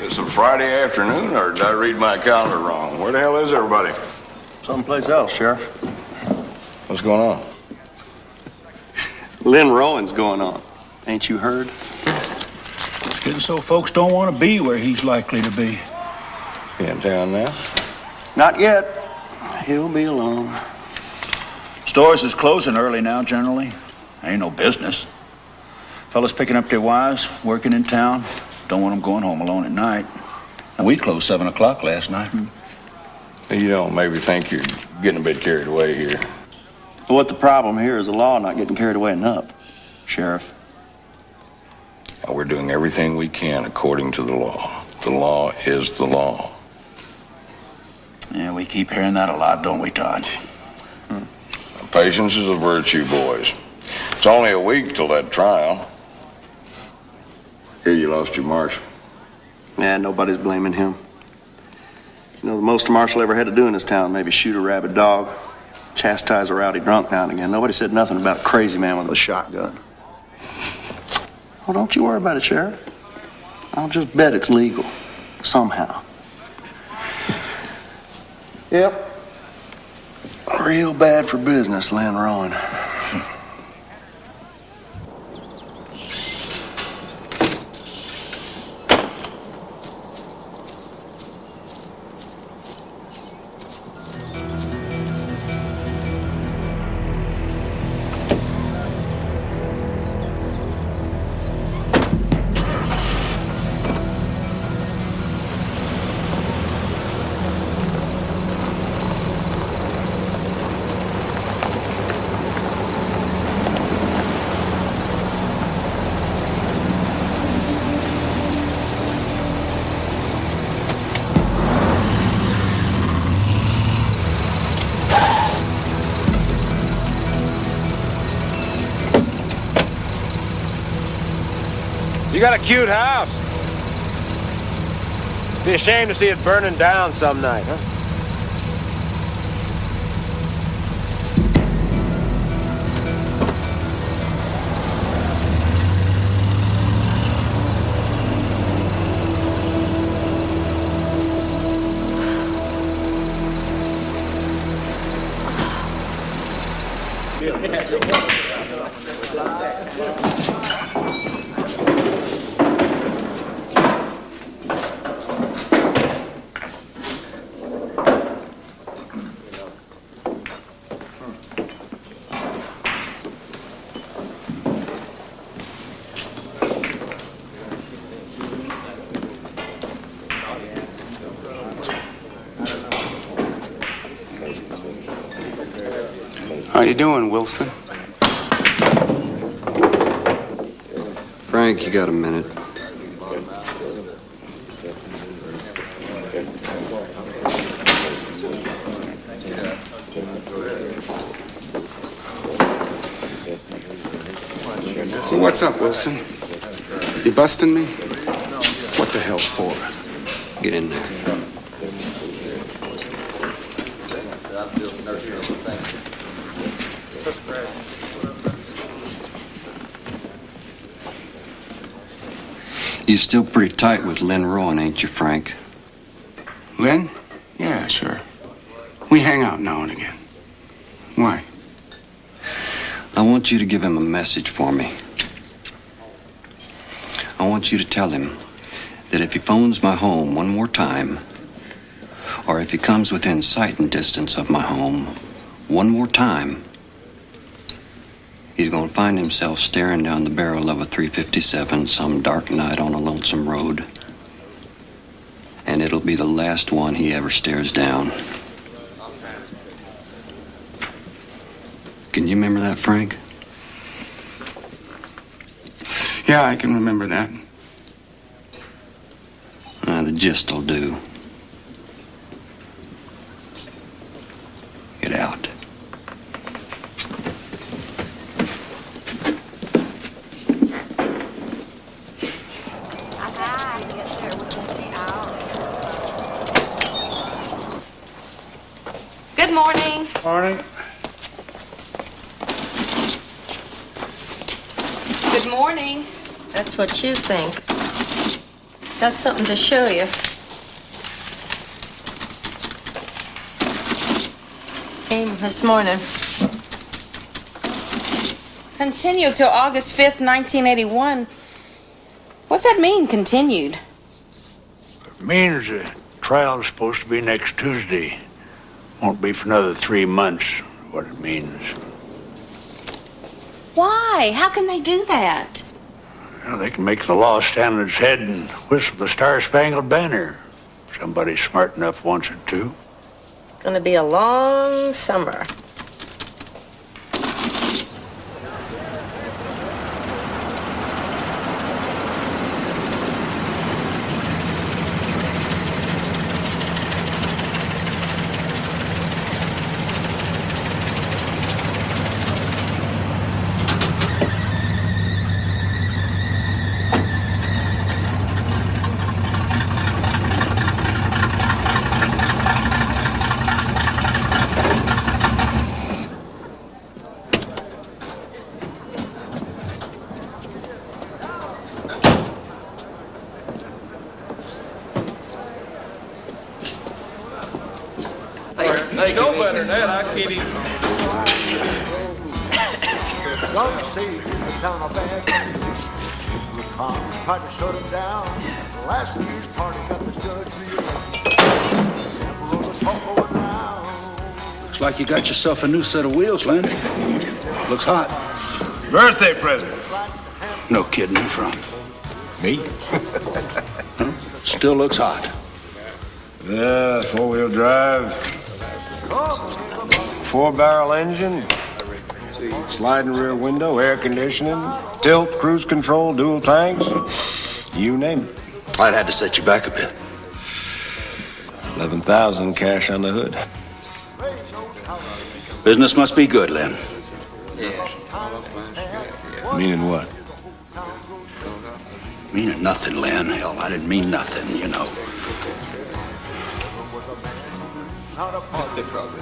Speaker 16: It's a Friday afternoon, or did I read my calendar wrong? Where the hell is everybody?
Speaker 17: Someplace else, Sheriff.
Speaker 16: What's going on?
Speaker 20: Len Rowan's going on. Ain't you heard?
Speaker 10: It's getting so folks don't want to be where he's likely to be.
Speaker 16: He in town now?
Speaker 17: Not yet. He'll be along.
Speaker 10: Stores is closing early now, generally. Ain't no business. Fellas picking up their wives, working in town. Don't want them going home alone at night. And we closed 7 o'clock last night.
Speaker 16: You don't maybe think you're getting a bit carried away here.
Speaker 17: But what the problem here is the law not getting carried away enough, Sheriff.
Speaker 16: We're doing everything we can according to the law. The law is the law.
Speaker 10: Yeah, we keep hearing that a lot, don't we, Todd?
Speaker 16: Patience is a virtue, boys. It's only a week till that trial. Here you lost your marshal.
Speaker 17: Yeah, nobody's blaming him. You know, the most a marshal ever had to do in this town, maybe shoot a rabid dog, chastise a rowdy drunk now and again. Nobody said nothing about a crazy man with a shotgun. Well, don't you worry about it, Sheriff. I'll just bet it's legal. Somehow. Yep. Real bad for business, Len Rowan.
Speaker 22: You got a cute house. Be a shame to see it burning down some night, huh?
Speaker 7: How you doing, Wilson?
Speaker 20: Frank, you got a minute?
Speaker 7: So what's up, Wilson? You busting me? What the hell for?
Speaker 20: Get in there. You still pretty tight with Len Rowan, ain't you, Frank?
Speaker 7: Len? Yeah, sure. We hang out now and again. Why?
Speaker 20: I want you to give him a message for me. I want you to tell him that if he phones my home one more time, or if he comes within sighting distance of my home one more time, he's going to find himself staring down the barrel of a .357 some dark night on a lonesome road. And it'll be the last one he ever stares down. Can you remember that, Frank?
Speaker 7: Yeah, I can remember that.
Speaker 20: The gist'll do. Get out.
Speaker 3: Good morning.
Speaker 22: Morning.
Speaker 3: Good morning.
Speaker 13: That's what you think. Got something to show you. Came this morning.
Speaker 3: Continued till August 5th, 1981. What's that mean, continued?
Speaker 12: It means the trial's supposed to be next Tuesday. Won't be for another 3 months, what it means.
Speaker 3: Why? How can they do that?
Speaker 12: Well, they can make the law stand on its head and whistle the Star-Spangled Banner. Somebody smart enough wants it to.
Speaker 13: Gonna be a long summer.
Speaker 14: hear that, I can't even.
Speaker 15: Some say the town of bad. The cops tried to shut him down. Last year's party got the judge reelected.
Speaker 10: Looks like you got yourself a new set of wheels, Len. Looks hot.
Speaker 22: Birthday present.
Speaker 10: No kidding, who from?
Speaker 22: Me?
Speaker 10: Huh? Still looks hot.
Speaker 22: Yeah, four-wheel drive. 4-barrel engine. Sliding rear window, air conditioning, tilt, cruise control, dual tanks. You name it.
Speaker 10: I'd had to set you back a bit.
Speaker 22: 11,000 cash on the hood.
Speaker 10: Business must be good, Len.
Speaker 22: Meaning what?
Speaker 10: Meaning nothing, Len. Hell, I didn't mean nothing, you know.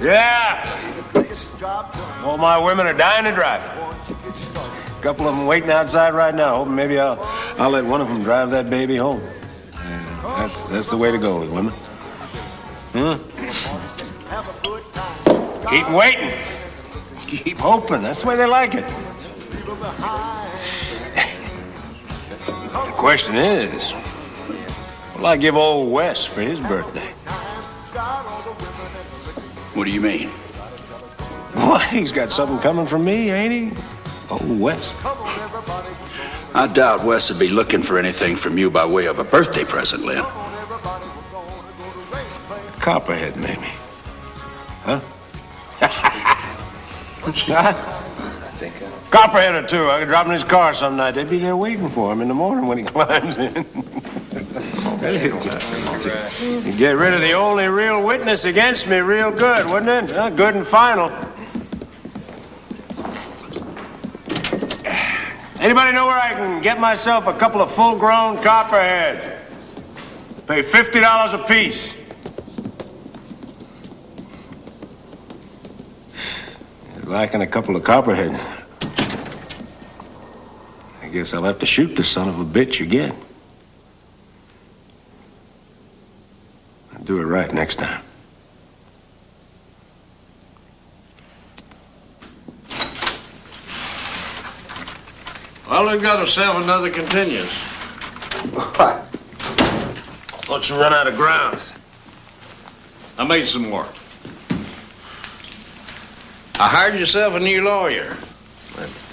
Speaker 22: Yeah! All my women are dying to drive. A couple of them waiting outside right now, hoping maybe I'll let one of them drive that baby home. That's the way to go with women. Keep waiting. Keep hoping. That's the way they like it. The question is, what'll I give old Wes for his birthday?
Speaker 10: What do you mean?
Speaker 22: Why, he's got something coming from me, ain't he? Old Wes.
Speaker 10: I doubt Wes would be looking for anything from you by way of a birthday present, Len.
Speaker 22: Copperhead, maybe. Huh? Copperhead or two. I could drop in his car some night. They'd be there waiting for him in the morning when he climbs in. You'd get rid of the only real witness against me real good, wouldn't it? Good and final. Anybody know where I can get myself a couple of full-grown copperheads? Pay $50 a piece. You're lacking a couple of copperheads. I guess I'll have to shoot the son of a bitch again. I'll do it right next time.
Speaker 2: Well, we've got ourselves another continuance.
Speaker 22: Once you run out of grounds.
Speaker 2: I made some more. I hired yourself a new lawyer.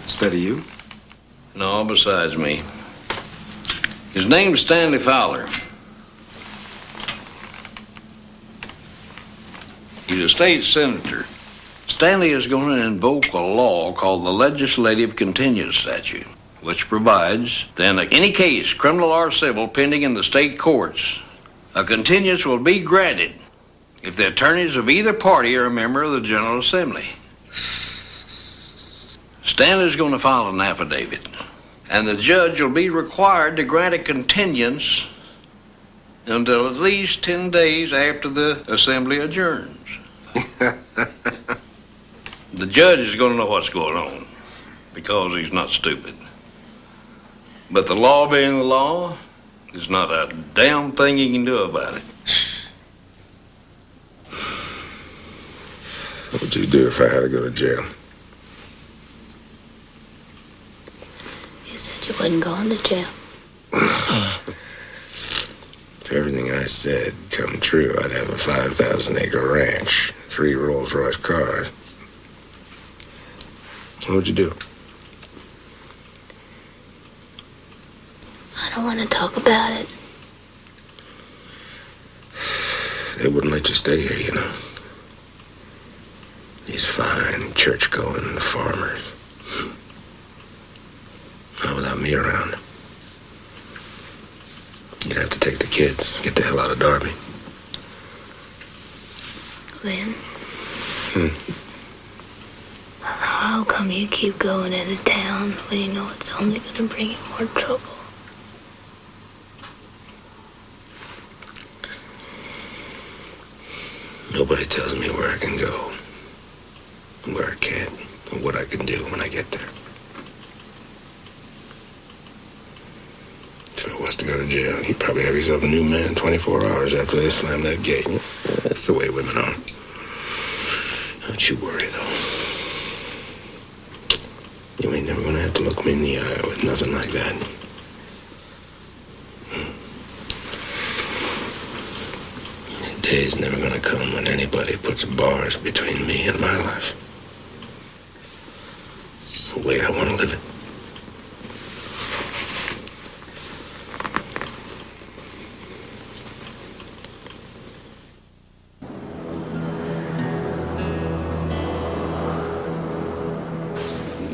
Speaker 22: Instead of you?
Speaker 2: No, besides me. His name's Stanley Fowler. He's a state senator. Stanley is going to invoke a law called the Legislative Continuance Statute, which provides that in any case, criminal or civil, pending in the state courts, a continuance will be granted if the attorneys of either party are a member of the General Assembly. Stanley's going to file an affidavit, and the judge will be required to grant a continuance until at least 10 days after the assembly adjourns. The judge is going to know what's going on because he's not stupid. But the law being the law, there's not a damn thing he can do about it.
Speaker 16: What would you do if I had to go to jail?
Speaker 5: You said you wasn't going to jail.
Speaker 16: If everything I said come true, I'd have a 5,000-acre ranch, 3 Rolls-Royce cars. What would you do?
Speaker 5: I don't want to talk about it.
Speaker 16: They wouldn't let you stay here, you know. These fine, church-going farmers. Not without me around. You'd have to take the kids, get the hell out of Darby.
Speaker 5: Len? How come you keep going into town when you know it's only going to bring you more trouble?
Speaker 16: Nobody tells me where I can go, and where I can't, and what I can do when I get there. If I was to go to jail, you'd probably have yourself a new man 24 hours after they slam that gate. That's the way women are.
Speaker 2: Don't you worry, though. You ain't never gonna have to look me in the eye with nothing like that. The day's never gonna come when anybody puts bars between me and my life. It's the way I want to live it.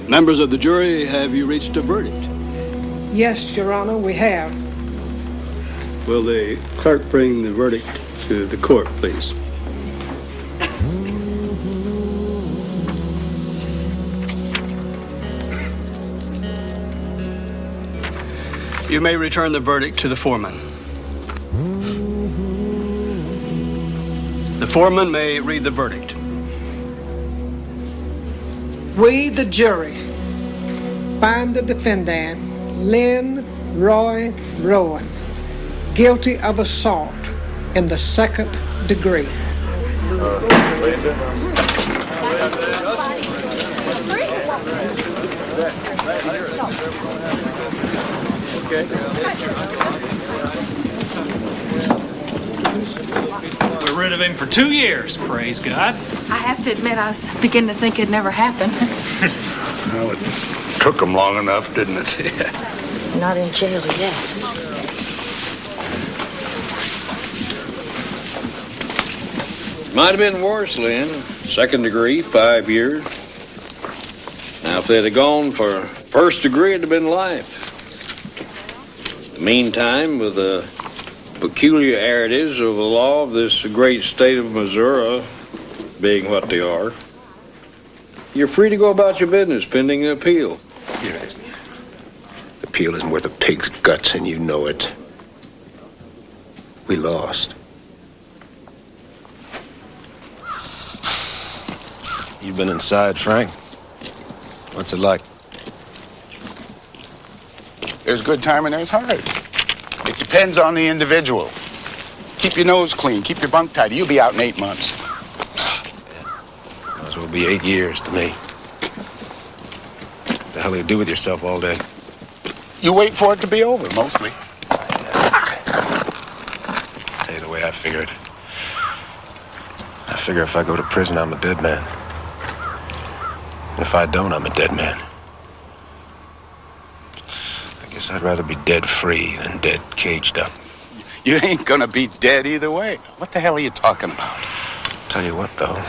Speaker 6: Members of the jury, have you reached a verdict?
Speaker 14: Yes, Your Honor, we have.
Speaker 6: Will the clerk bring the verdict to the court, please? You may return the verdict to the foreman. The foreman may read the verdict.
Speaker 14: We, the jury, find the defendant, Len Rowan, guilty of assault in the second degree.
Speaker 19: We're rid of him for 2 years, praise God.
Speaker 3: I have to admit, I was beginning to think it'd never happen.
Speaker 12: Well, it took them long enough, didn't it?
Speaker 13: He's not in jail yet.
Speaker 23: Might have been worse, Lynn. Second degree, 5 years. Now, if they'd have gone for first degree, it'd have been life. In the meantime, with the peculiarities of the law of this great state of Missouri being what they are, you're free to go about your business pending the appeal.
Speaker 2: The appeal isn't worth a pig's guts, and you know it. We lost.
Speaker 22: You've been inside, Frank. What's it like?
Speaker 25: There's good time and there's hard. It depends on the individual. Keep your nose clean, keep your bunk tidy. You'll be out in 8 months.
Speaker 22: Might as well be 8 years to me. What the hell do you do with yourself all day?
Speaker 25: You wait for it to be over, mostly.
Speaker 22: Tell you the way I figure it. I figure if I go to prison, I'm a dead man. And if I don't, I'm a dead man. I guess I'd rather be dead free than dead caged up.
Speaker 25: You ain't gonna be dead either way. What the hell are you talking about?
Speaker 22: Tell you what, though.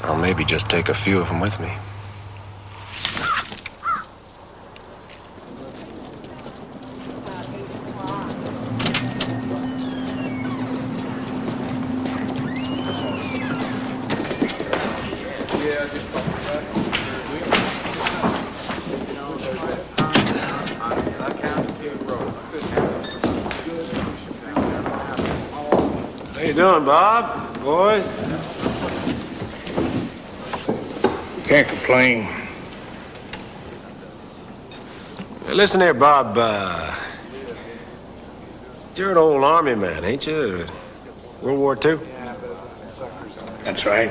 Speaker 22: I'll maybe just take a few of them with me. How you doing, Bob? Boys?
Speaker 2: Can't complain.
Speaker 22: Hey, listen here, Bob. You're an old army man, ain't you? World War II?
Speaker 2: That's right.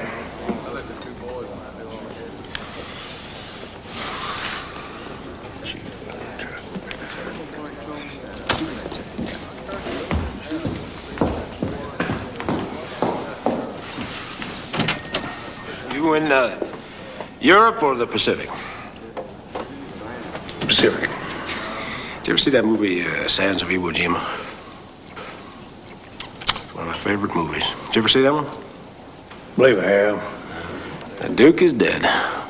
Speaker 22: You in Europe or the Pacific?
Speaker 2: Pacific.
Speaker 22: Did you ever see that movie, Sands of Iwo Jima? It's one of my favorite movies. Did you ever see that one?
Speaker 2: Believe I have.
Speaker 22: The Duke is dead.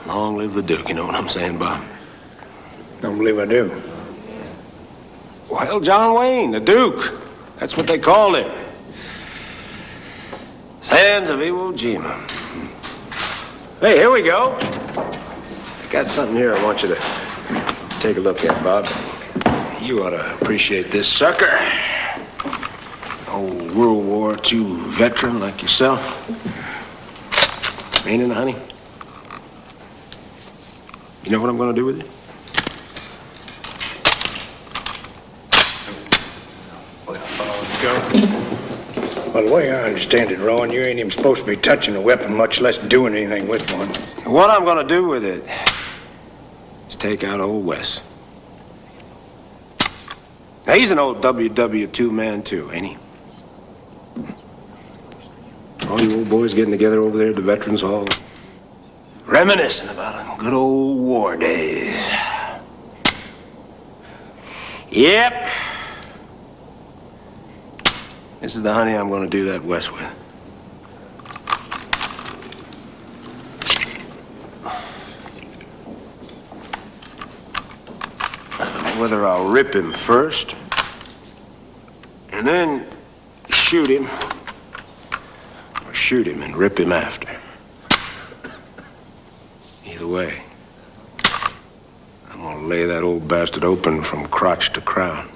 Speaker 22: Long live the Duke, you know what I'm saying, Bob?
Speaker 2: Don't believe I do.
Speaker 22: Well, John Wayne, the Duke. That's what they called him. Sands of Iwo Jima. Hey, here we go. I got something here I want you to take a look at, Bob. You ought to appreciate this sucker. Old World War II veteran like yourself. Ain't it, honey? You know what I'm going to do with it?
Speaker 2: What'll
Speaker 4: The way I understand it, Rowan, you ain't even supposed to be touching a weapon, much less doing anything with one.
Speaker 22: What I'm gonna do with it is take out old Wes. Now, he's an old WW2 man, too, ain't he? All you old boys getting together over there at the Veterans Hall, reminiscing about them good old war days. Yep. This is the honey I'm gonna do that Wes with. Whether I'll rip him first and then shoot him, or shoot him and rip him after. Either way, I'm gonna lay that old bastard open from crotch to crown.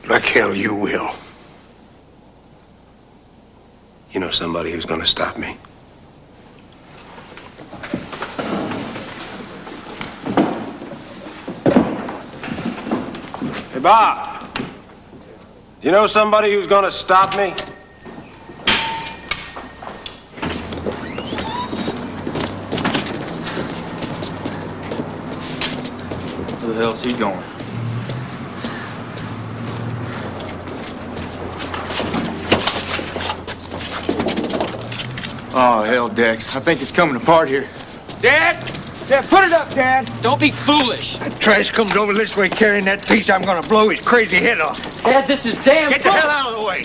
Speaker 4: Like hell you will.
Speaker 22: You know somebody who's gonna stop me? Hey, Bob. You know somebody who's gonna stop me?
Speaker 8: Where the hell's he going? Oh, hell, Dex. I think it's coming apart here.
Speaker 4: Dad! Dad, put it up, Dad!
Speaker 8: Don't be foolish.
Speaker 4: That trash comes over this way carrying that piece, I'm gonna blow his crazy head off.
Speaker 8: Dad, this is damn
Speaker 4: Get the hell out of the way!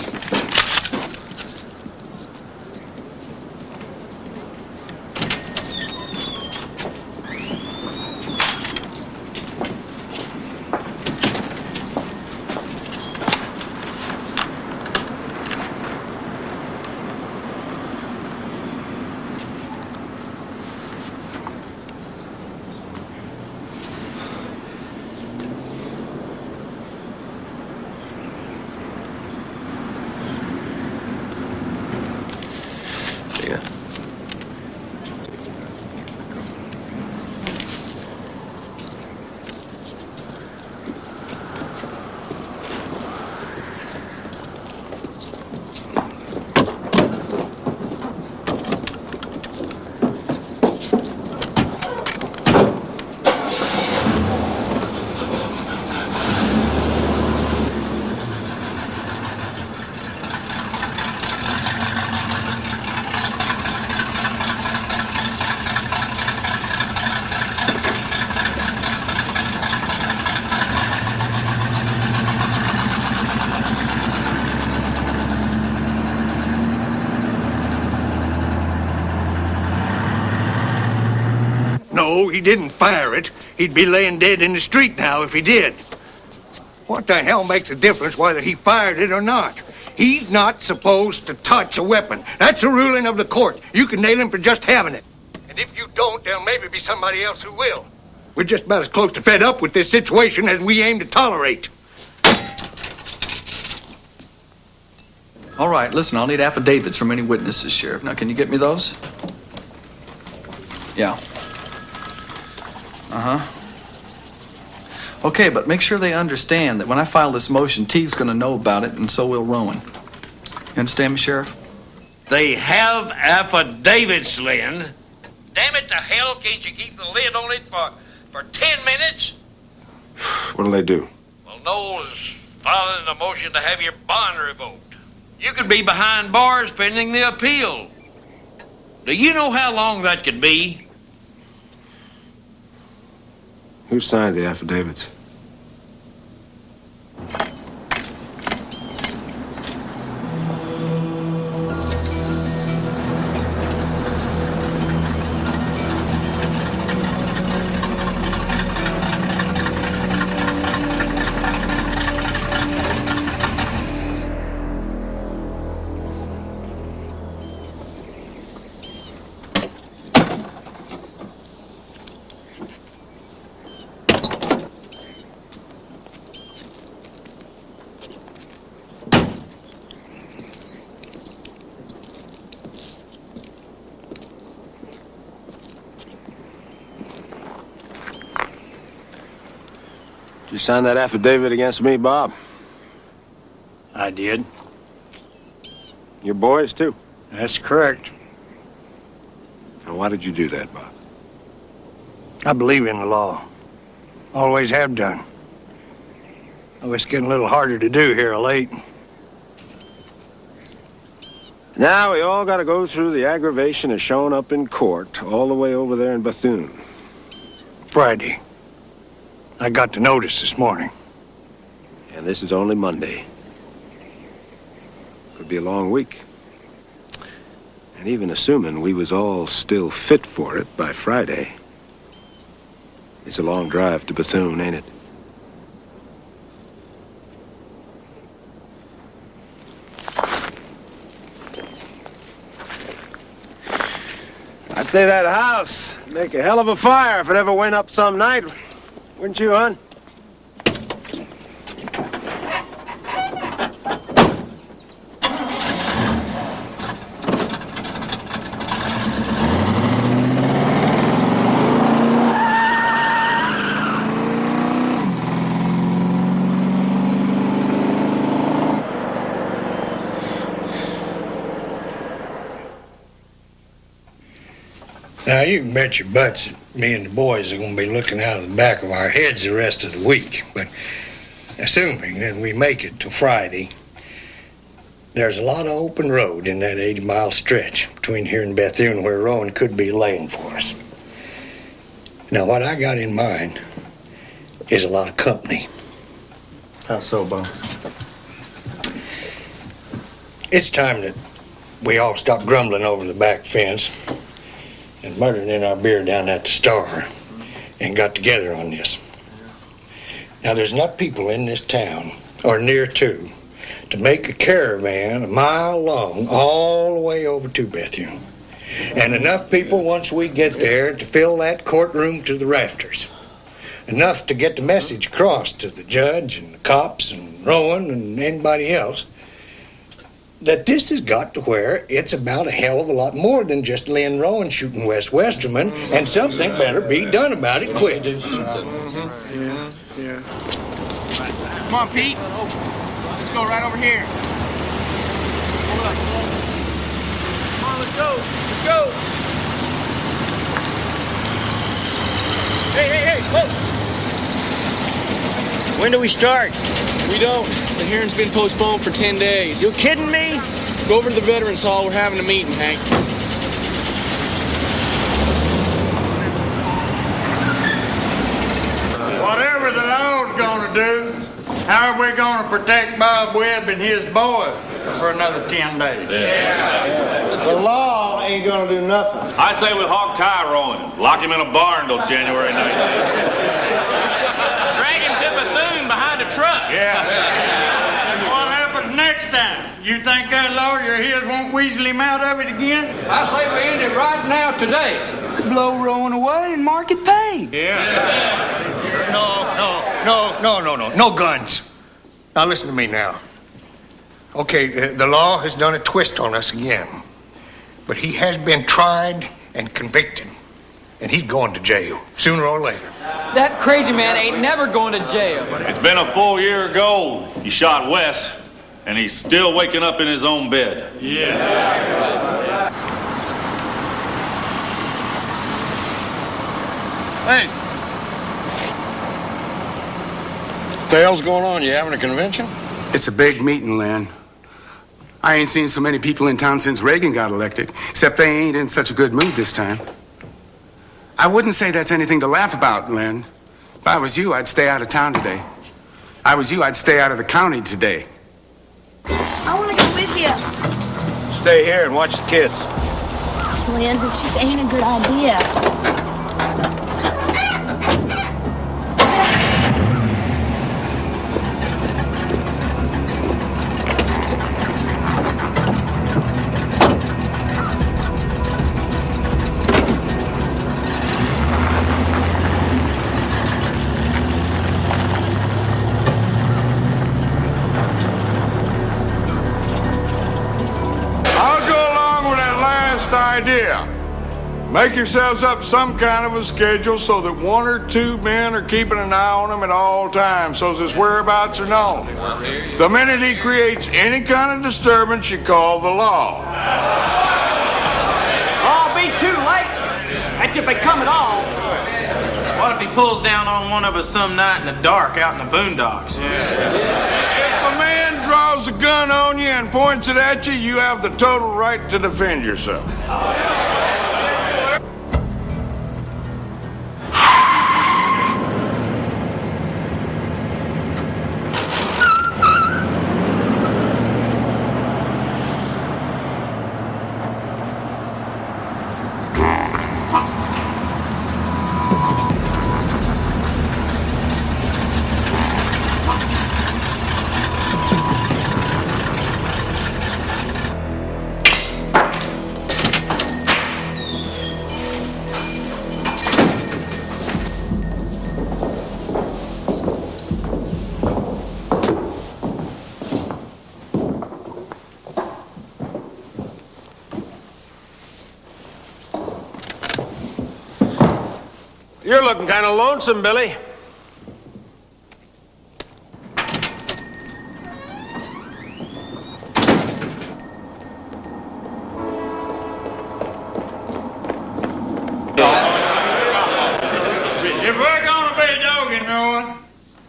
Speaker 4: No, he didn't fire it. He'd be laying dead in the street now if he did. What the hell makes a difference whether he fired it or not? He's not supposed to touch a weapon. That's a ruling of the court. You can nail him for just having it. And if you don't, there'll maybe be somebody else who will. We're just about as close to fed up with this situation as we aim to tolerate.
Speaker 8: All right, listen, I'll need affidavits from any witnesses, Sheriff. Now, can you get me those? Yeah. Uh-huh. Okay, but make sure they understand that when I file this motion, Teague's gonna know about it, and so will Rowan. You understand me, Sheriff?
Speaker 22: They have affidavits, Len.
Speaker 18: Damn it to hell, can't you keep the lid on it for 10 minutes?
Speaker 22: What'll they do?
Speaker 18: Well, Noel is filing a motion to have your bond revoked. You could be behind bars pending the appeal. Do you know how long that could be?
Speaker 22: Who signed the affidavits? You signed that affidavit against me, Bob?
Speaker 4: I did.
Speaker 22: Your boys, too?
Speaker 4: That's correct.
Speaker 22: And why did you do that, Bob?
Speaker 4: I believe in the law. Always have done. Oh, it's getting a little harder to do here of late.
Speaker 22: Now we all got to go through the aggravation of showing up in court all the way over there in Bethune.
Speaker 4: Friday. I got the notice this morning.
Speaker 22: And this is only Monday. Could be a long week. And even assuming we was all still fit for it by Friday, it's a long drive to Bethune, ain't it? I'd say that house would make a hell of a fire if it ever went up some night. Wouldn't you, hon?
Speaker 4: Now, you can bet your butts that me and the boys are going to be looking out of the back of our heads the rest of the week. But assuming that we make it till Friday, there's a lot of open road in that 80-mile stretch between here and Bethune where Rowan could be laying for us. Now, what I got in mind is a lot of company.
Speaker 8: How so, Bo?
Speaker 4: It's time that we all stop grumbling over the back fence and muttering in our beer down at the Star and got together on this. Now, there's enough people in this town, or near to make a caravan a mile long all the way over to Bethune. And enough people, once we get there, to fill that courtroom to the rafters. Enough to get the message across to the judge and the cops and Rowan and anybody else that this has got to where it's about a hell of a lot more than just Len Rowan shooting Ruth Westerman, and something better be done about it quick.
Speaker 1: Yeah. Come on, Pete. Let's go right over here. Hold up. Come on, let's go. Let's go. Hey, whoa.
Speaker 22: When do we start?
Speaker 1: We don't. The hearing's been postponed for 10 days.
Speaker 22: You kidding me?
Speaker 1: Go over to the Veterans Hall. We're having a meeting, Hank.
Speaker 9: Whatever the law's gonna do, how are we gonna protect Bob Webb and his boys for another 10 days?
Speaker 22: The law ain't gonna do nothing.
Speaker 11: I say we hog tie Rowan. Lock him in a barn till January 19th.
Speaker 1: Drag him to Bethune behind a truck.
Speaker 9: Yeah. What happens next time? You think that lawyer of his won't weasel him out of it again?
Speaker 1: I say we end it right now today.
Speaker 9: Blow Rowan away and mark it paid. Yeah. No guns. Now listen to me now. Okay, the law has done a twist on us again. But he has been tried and convicted. And he's going to jail, sooner or later.
Speaker 1: That crazy man ain't never going to jail.
Speaker 11: It's been a full year ago. He shot Wes, and he's still waking up in his own bed.
Speaker 9: Yeah.
Speaker 22: Hey. What the hell's going on? You having a convention?
Speaker 25: It's a big meeting, Len. I ain't seen so many people in town since Reagan got elected, except they ain't in such a good mood this time. I wouldn't say that's anything to laugh about, Len. If I was you, I'd stay out of town today. If I was you, I'd stay out of the county today.
Speaker 5: I want to go with you.
Speaker 22: Stay here and watch the kids.
Speaker 5: Len, this just ain't a good idea.
Speaker 22: I'll go along with that last idea.
Speaker 12: Make yourselves up some kind of a schedule so that 1 or 2 men are keeping an eye on him at all times, so his whereabouts are known. The minute he creates any kind of disturbance, you call the law.
Speaker 1: Oh, be too late. That's if they come at all. What if he pulls down on one of us some night in the dark out in the boondocks?
Speaker 12: If a man draws a gun on you and points it at you, you have the total right to defend yourself.
Speaker 22: You're looking kind of lonesome, Billy.
Speaker 1: If we're gonna be dogging, Rowan,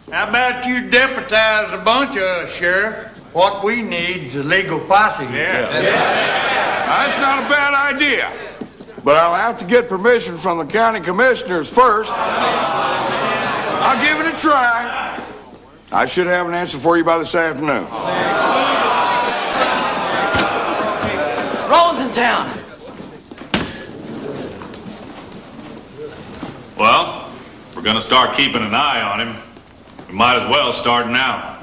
Speaker 1: how about you deputize a bunch of us, Sheriff? What we need is a legal posse.
Speaker 12: That's not a bad idea. But I'll have to get permission from the county commissioners first. I'll give it a try. I should have an answer for you by this afternoon.
Speaker 1: Rowan's in town.
Speaker 11: Well, if we're gonna start keeping an eye on him, we might as well start now.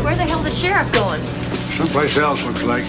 Speaker 13: Where the hell is the sheriff going?
Speaker 12: Someplace else, looks like.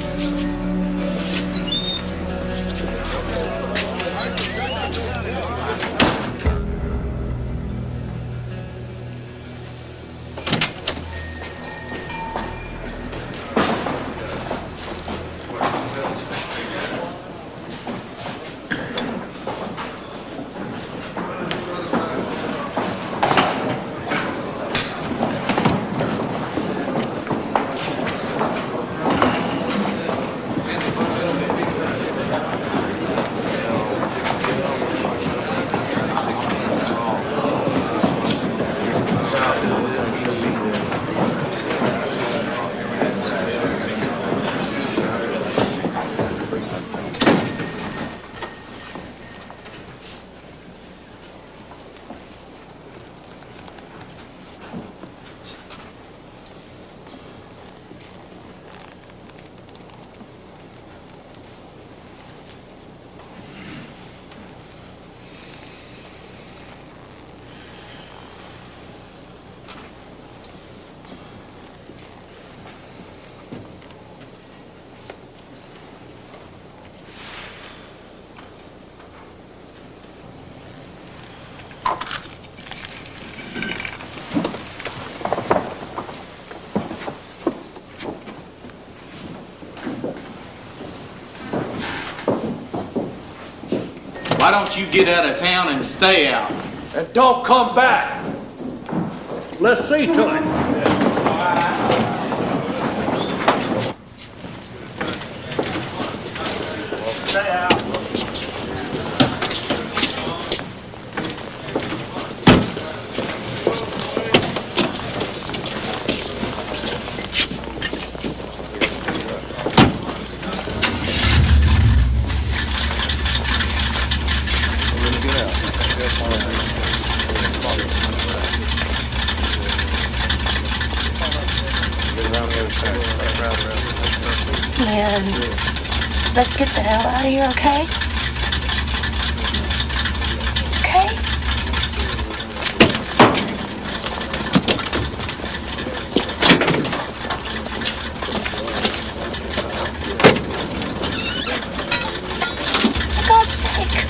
Speaker 1: Why don't you get out of town and stay out? And don't come back. Let's see to it. Stay out.
Speaker 5: Len, let's get the hell out of here, okay? Okay? For God's sake.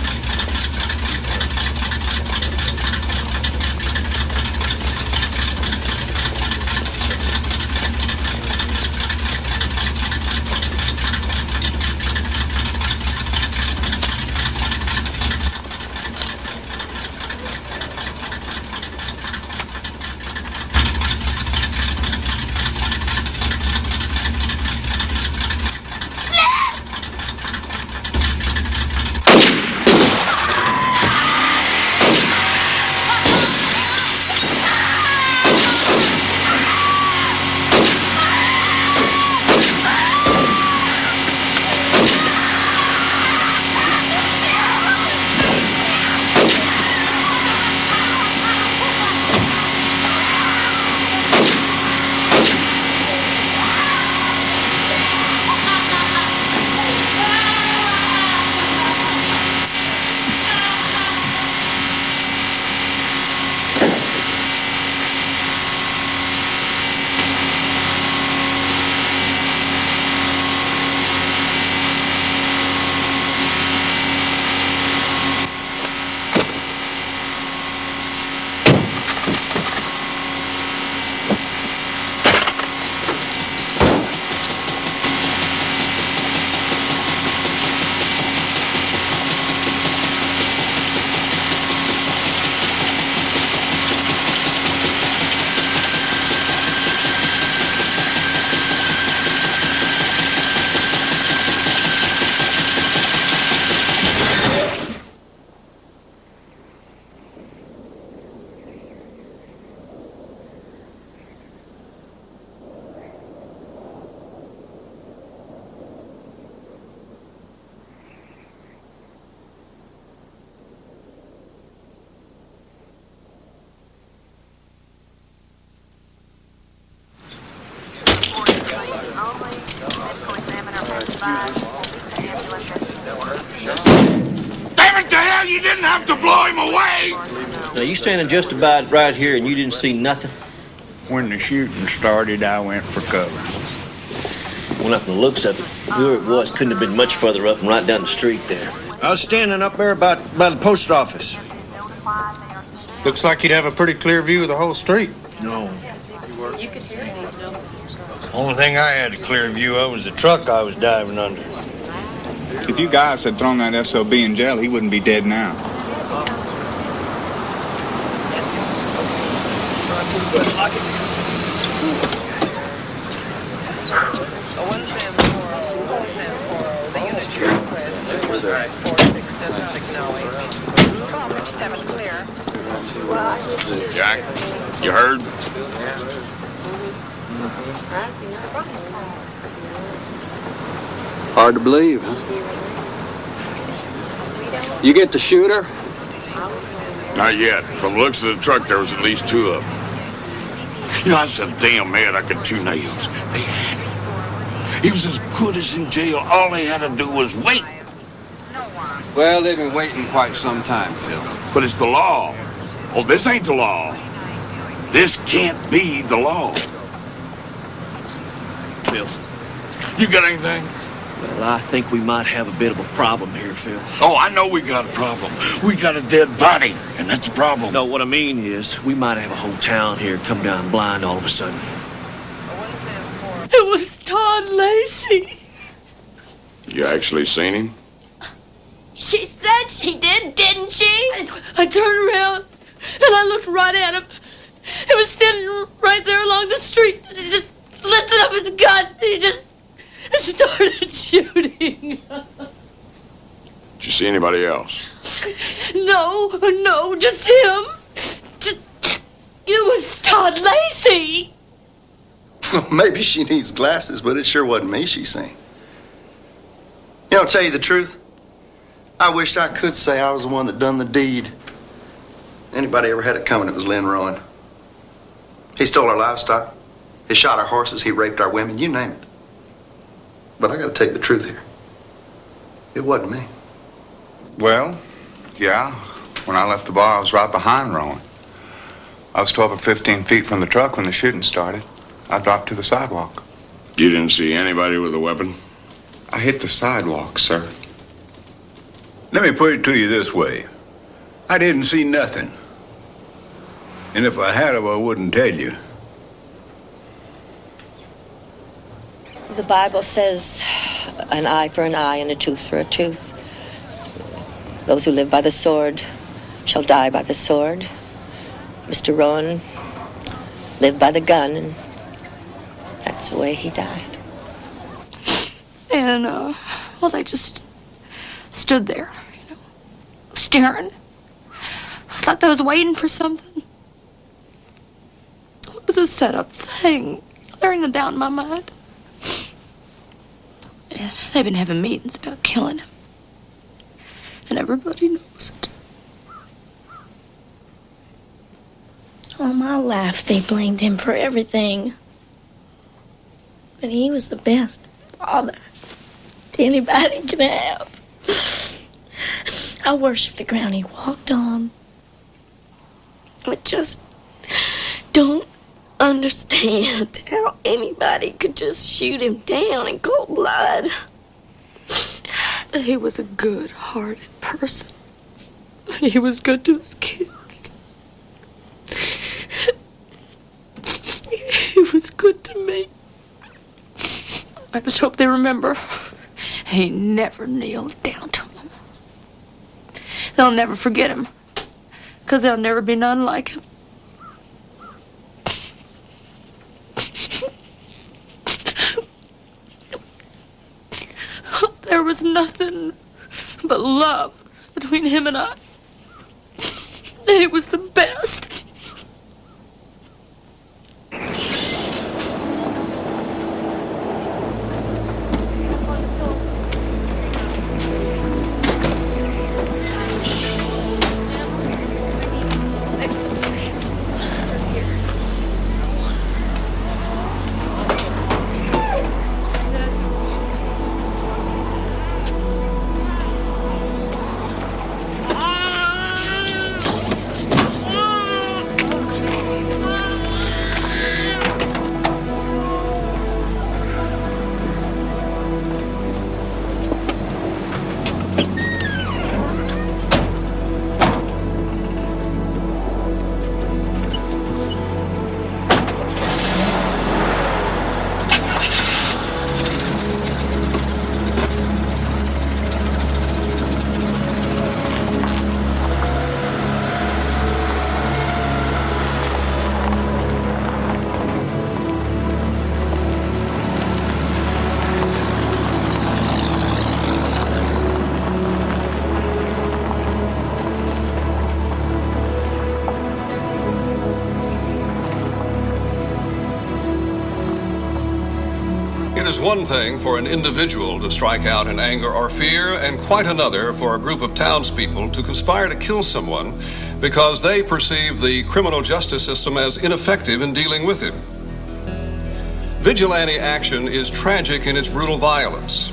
Speaker 12: Damn it to hell, you didn't have to blow him away!
Speaker 22: Now, you standing just about right here and you didn't see nothing?
Speaker 7: When the shooting started, I went for cover.
Speaker 22: Well, not from the looks of it, whoever it was couldn't have been much further up and right down the street there. I was standing up there by the post office.
Speaker 7: Looks like you'd have a pretty clear view of the whole street.
Speaker 22: No.
Speaker 3: You could hear it.
Speaker 22: Only thing I had a clear view of was the truck I was diving under.
Speaker 7: If you guys had thrown that SOB in jail, he wouldn't be dead now.
Speaker 12: Jack, you heard?
Speaker 17: Hard to believe, huh? You get the shooter?
Speaker 12: Not yet. From the looks of the truck, there was at least two of them. You know, I was so damn mad I could 2 nails. They had him. He was as good as in jail. All they had to do was wait.
Speaker 17: Well, they've been waiting quite some time, Phil.
Speaker 12: But it's the law. Oh, this ain't the law. This can't be the law.
Speaker 22: Phil.
Speaker 12: You got anything?
Speaker 22: Well, I think we might have a bit of a problem here, Phil.
Speaker 12: Oh, I know we got a problem. We got a dead body, and that's a problem.
Speaker 22: No, what I mean is, we might have a whole town here come down blind all of a sudden.
Speaker 5: It was Todd Lacey.
Speaker 16: You actually seen him?
Speaker 5: She said she did, didn't she? I turned around and I looked right at him. He was standing right there along the street. He just lifted up his gun. He just started shooting.
Speaker 16: Did you see anybody else?
Speaker 5: No, just him. It was Todd Lacey.
Speaker 20: Maybe she needs glasses, but it sure wasn't me she seen. You know, to tell you the truth, I wished I could say I was the one that done the deed. Anybody ever had it coming, it was Len Rowan. He stole our livestock. He shot our horses, he raped our women, you name it. But I gotta tell you the truth here. It wasn't me.
Speaker 7: Well, yeah. When I left the bar, I was right behind Rowan. I was 12 or 15 feet from the truck when the shooting started. I dropped to the sidewalk.
Speaker 16: You didn't see anybody with a weapon?
Speaker 7: I hit the sidewalk, sir.
Speaker 6: Let me put it to you this way. I didn't see nothing. And if I had, I wouldn't tell you.
Speaker 13: The Bible says an eye for an eye and a tooth for a tooth. Those who live by the sword shall die by the sword. Mr. Rowan lived by the gun, and that's the way he died.
Speaker 5: And, well, they just stood there, staring. It's like they was waiting for something. It was a set-up thing. They're in the doubt in my mind. And they've been having meetings about killing him. And everybody knows it.
Speaker 10: All my life, they blamed him for everything. But he was the best father anybody can have. I worshiped the ground he walked on. I just don't understand how anybody could just shoot him down in cold blood.
Speaker 5: He was a good-hearted person. He was good to his kids. He was good to me. I just hope they remember he never kneeled down to them. They'll never forget him, 'cause there'll never be none like him. There was nothing but love between him and I. He was the best.
Speaker 15: It is one thing for an individual to strike out in anger or fear, and quite another for a group of townspeople to conspire to kill someone because they perceive the criminal justice system as ineffective in dealing with him. Vigilante action is tragic in its brutal violence.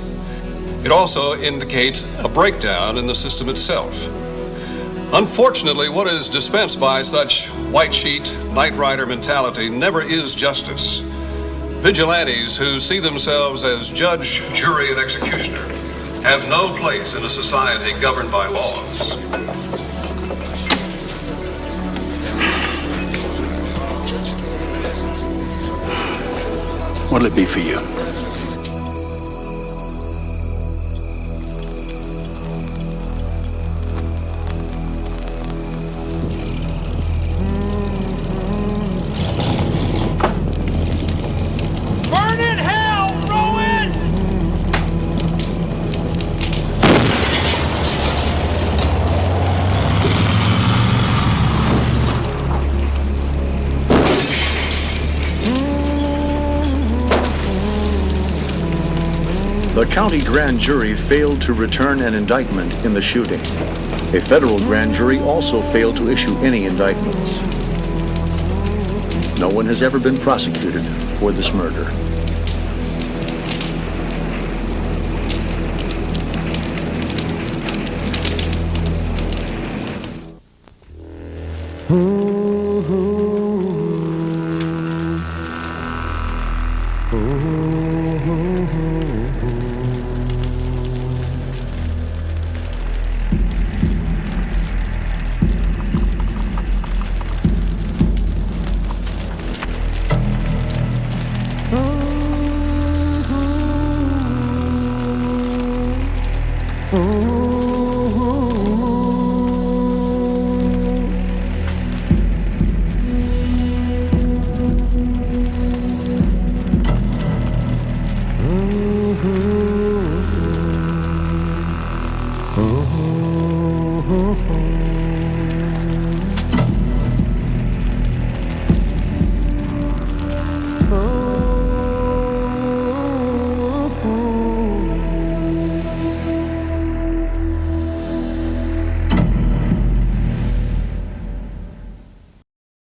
Speaker 15: It also indicates a breakdown in the system itself. Unfortunately, what is dispensed by such white sheet, night rider mentality never is justice. Vigilantes who see themselves as judge, jury, and executioner have no place in a society governed by laws.
Speaker 6: What'll it be for you?
Speaker 1: Burn in hell, Rowan!
Speaker 21: The county grand jury failed to return an indictment in the shooting. A federal grand jury also failed to issue any indictments. No one has ever been prosecuted for this murder.
Speaker 2: Ooh.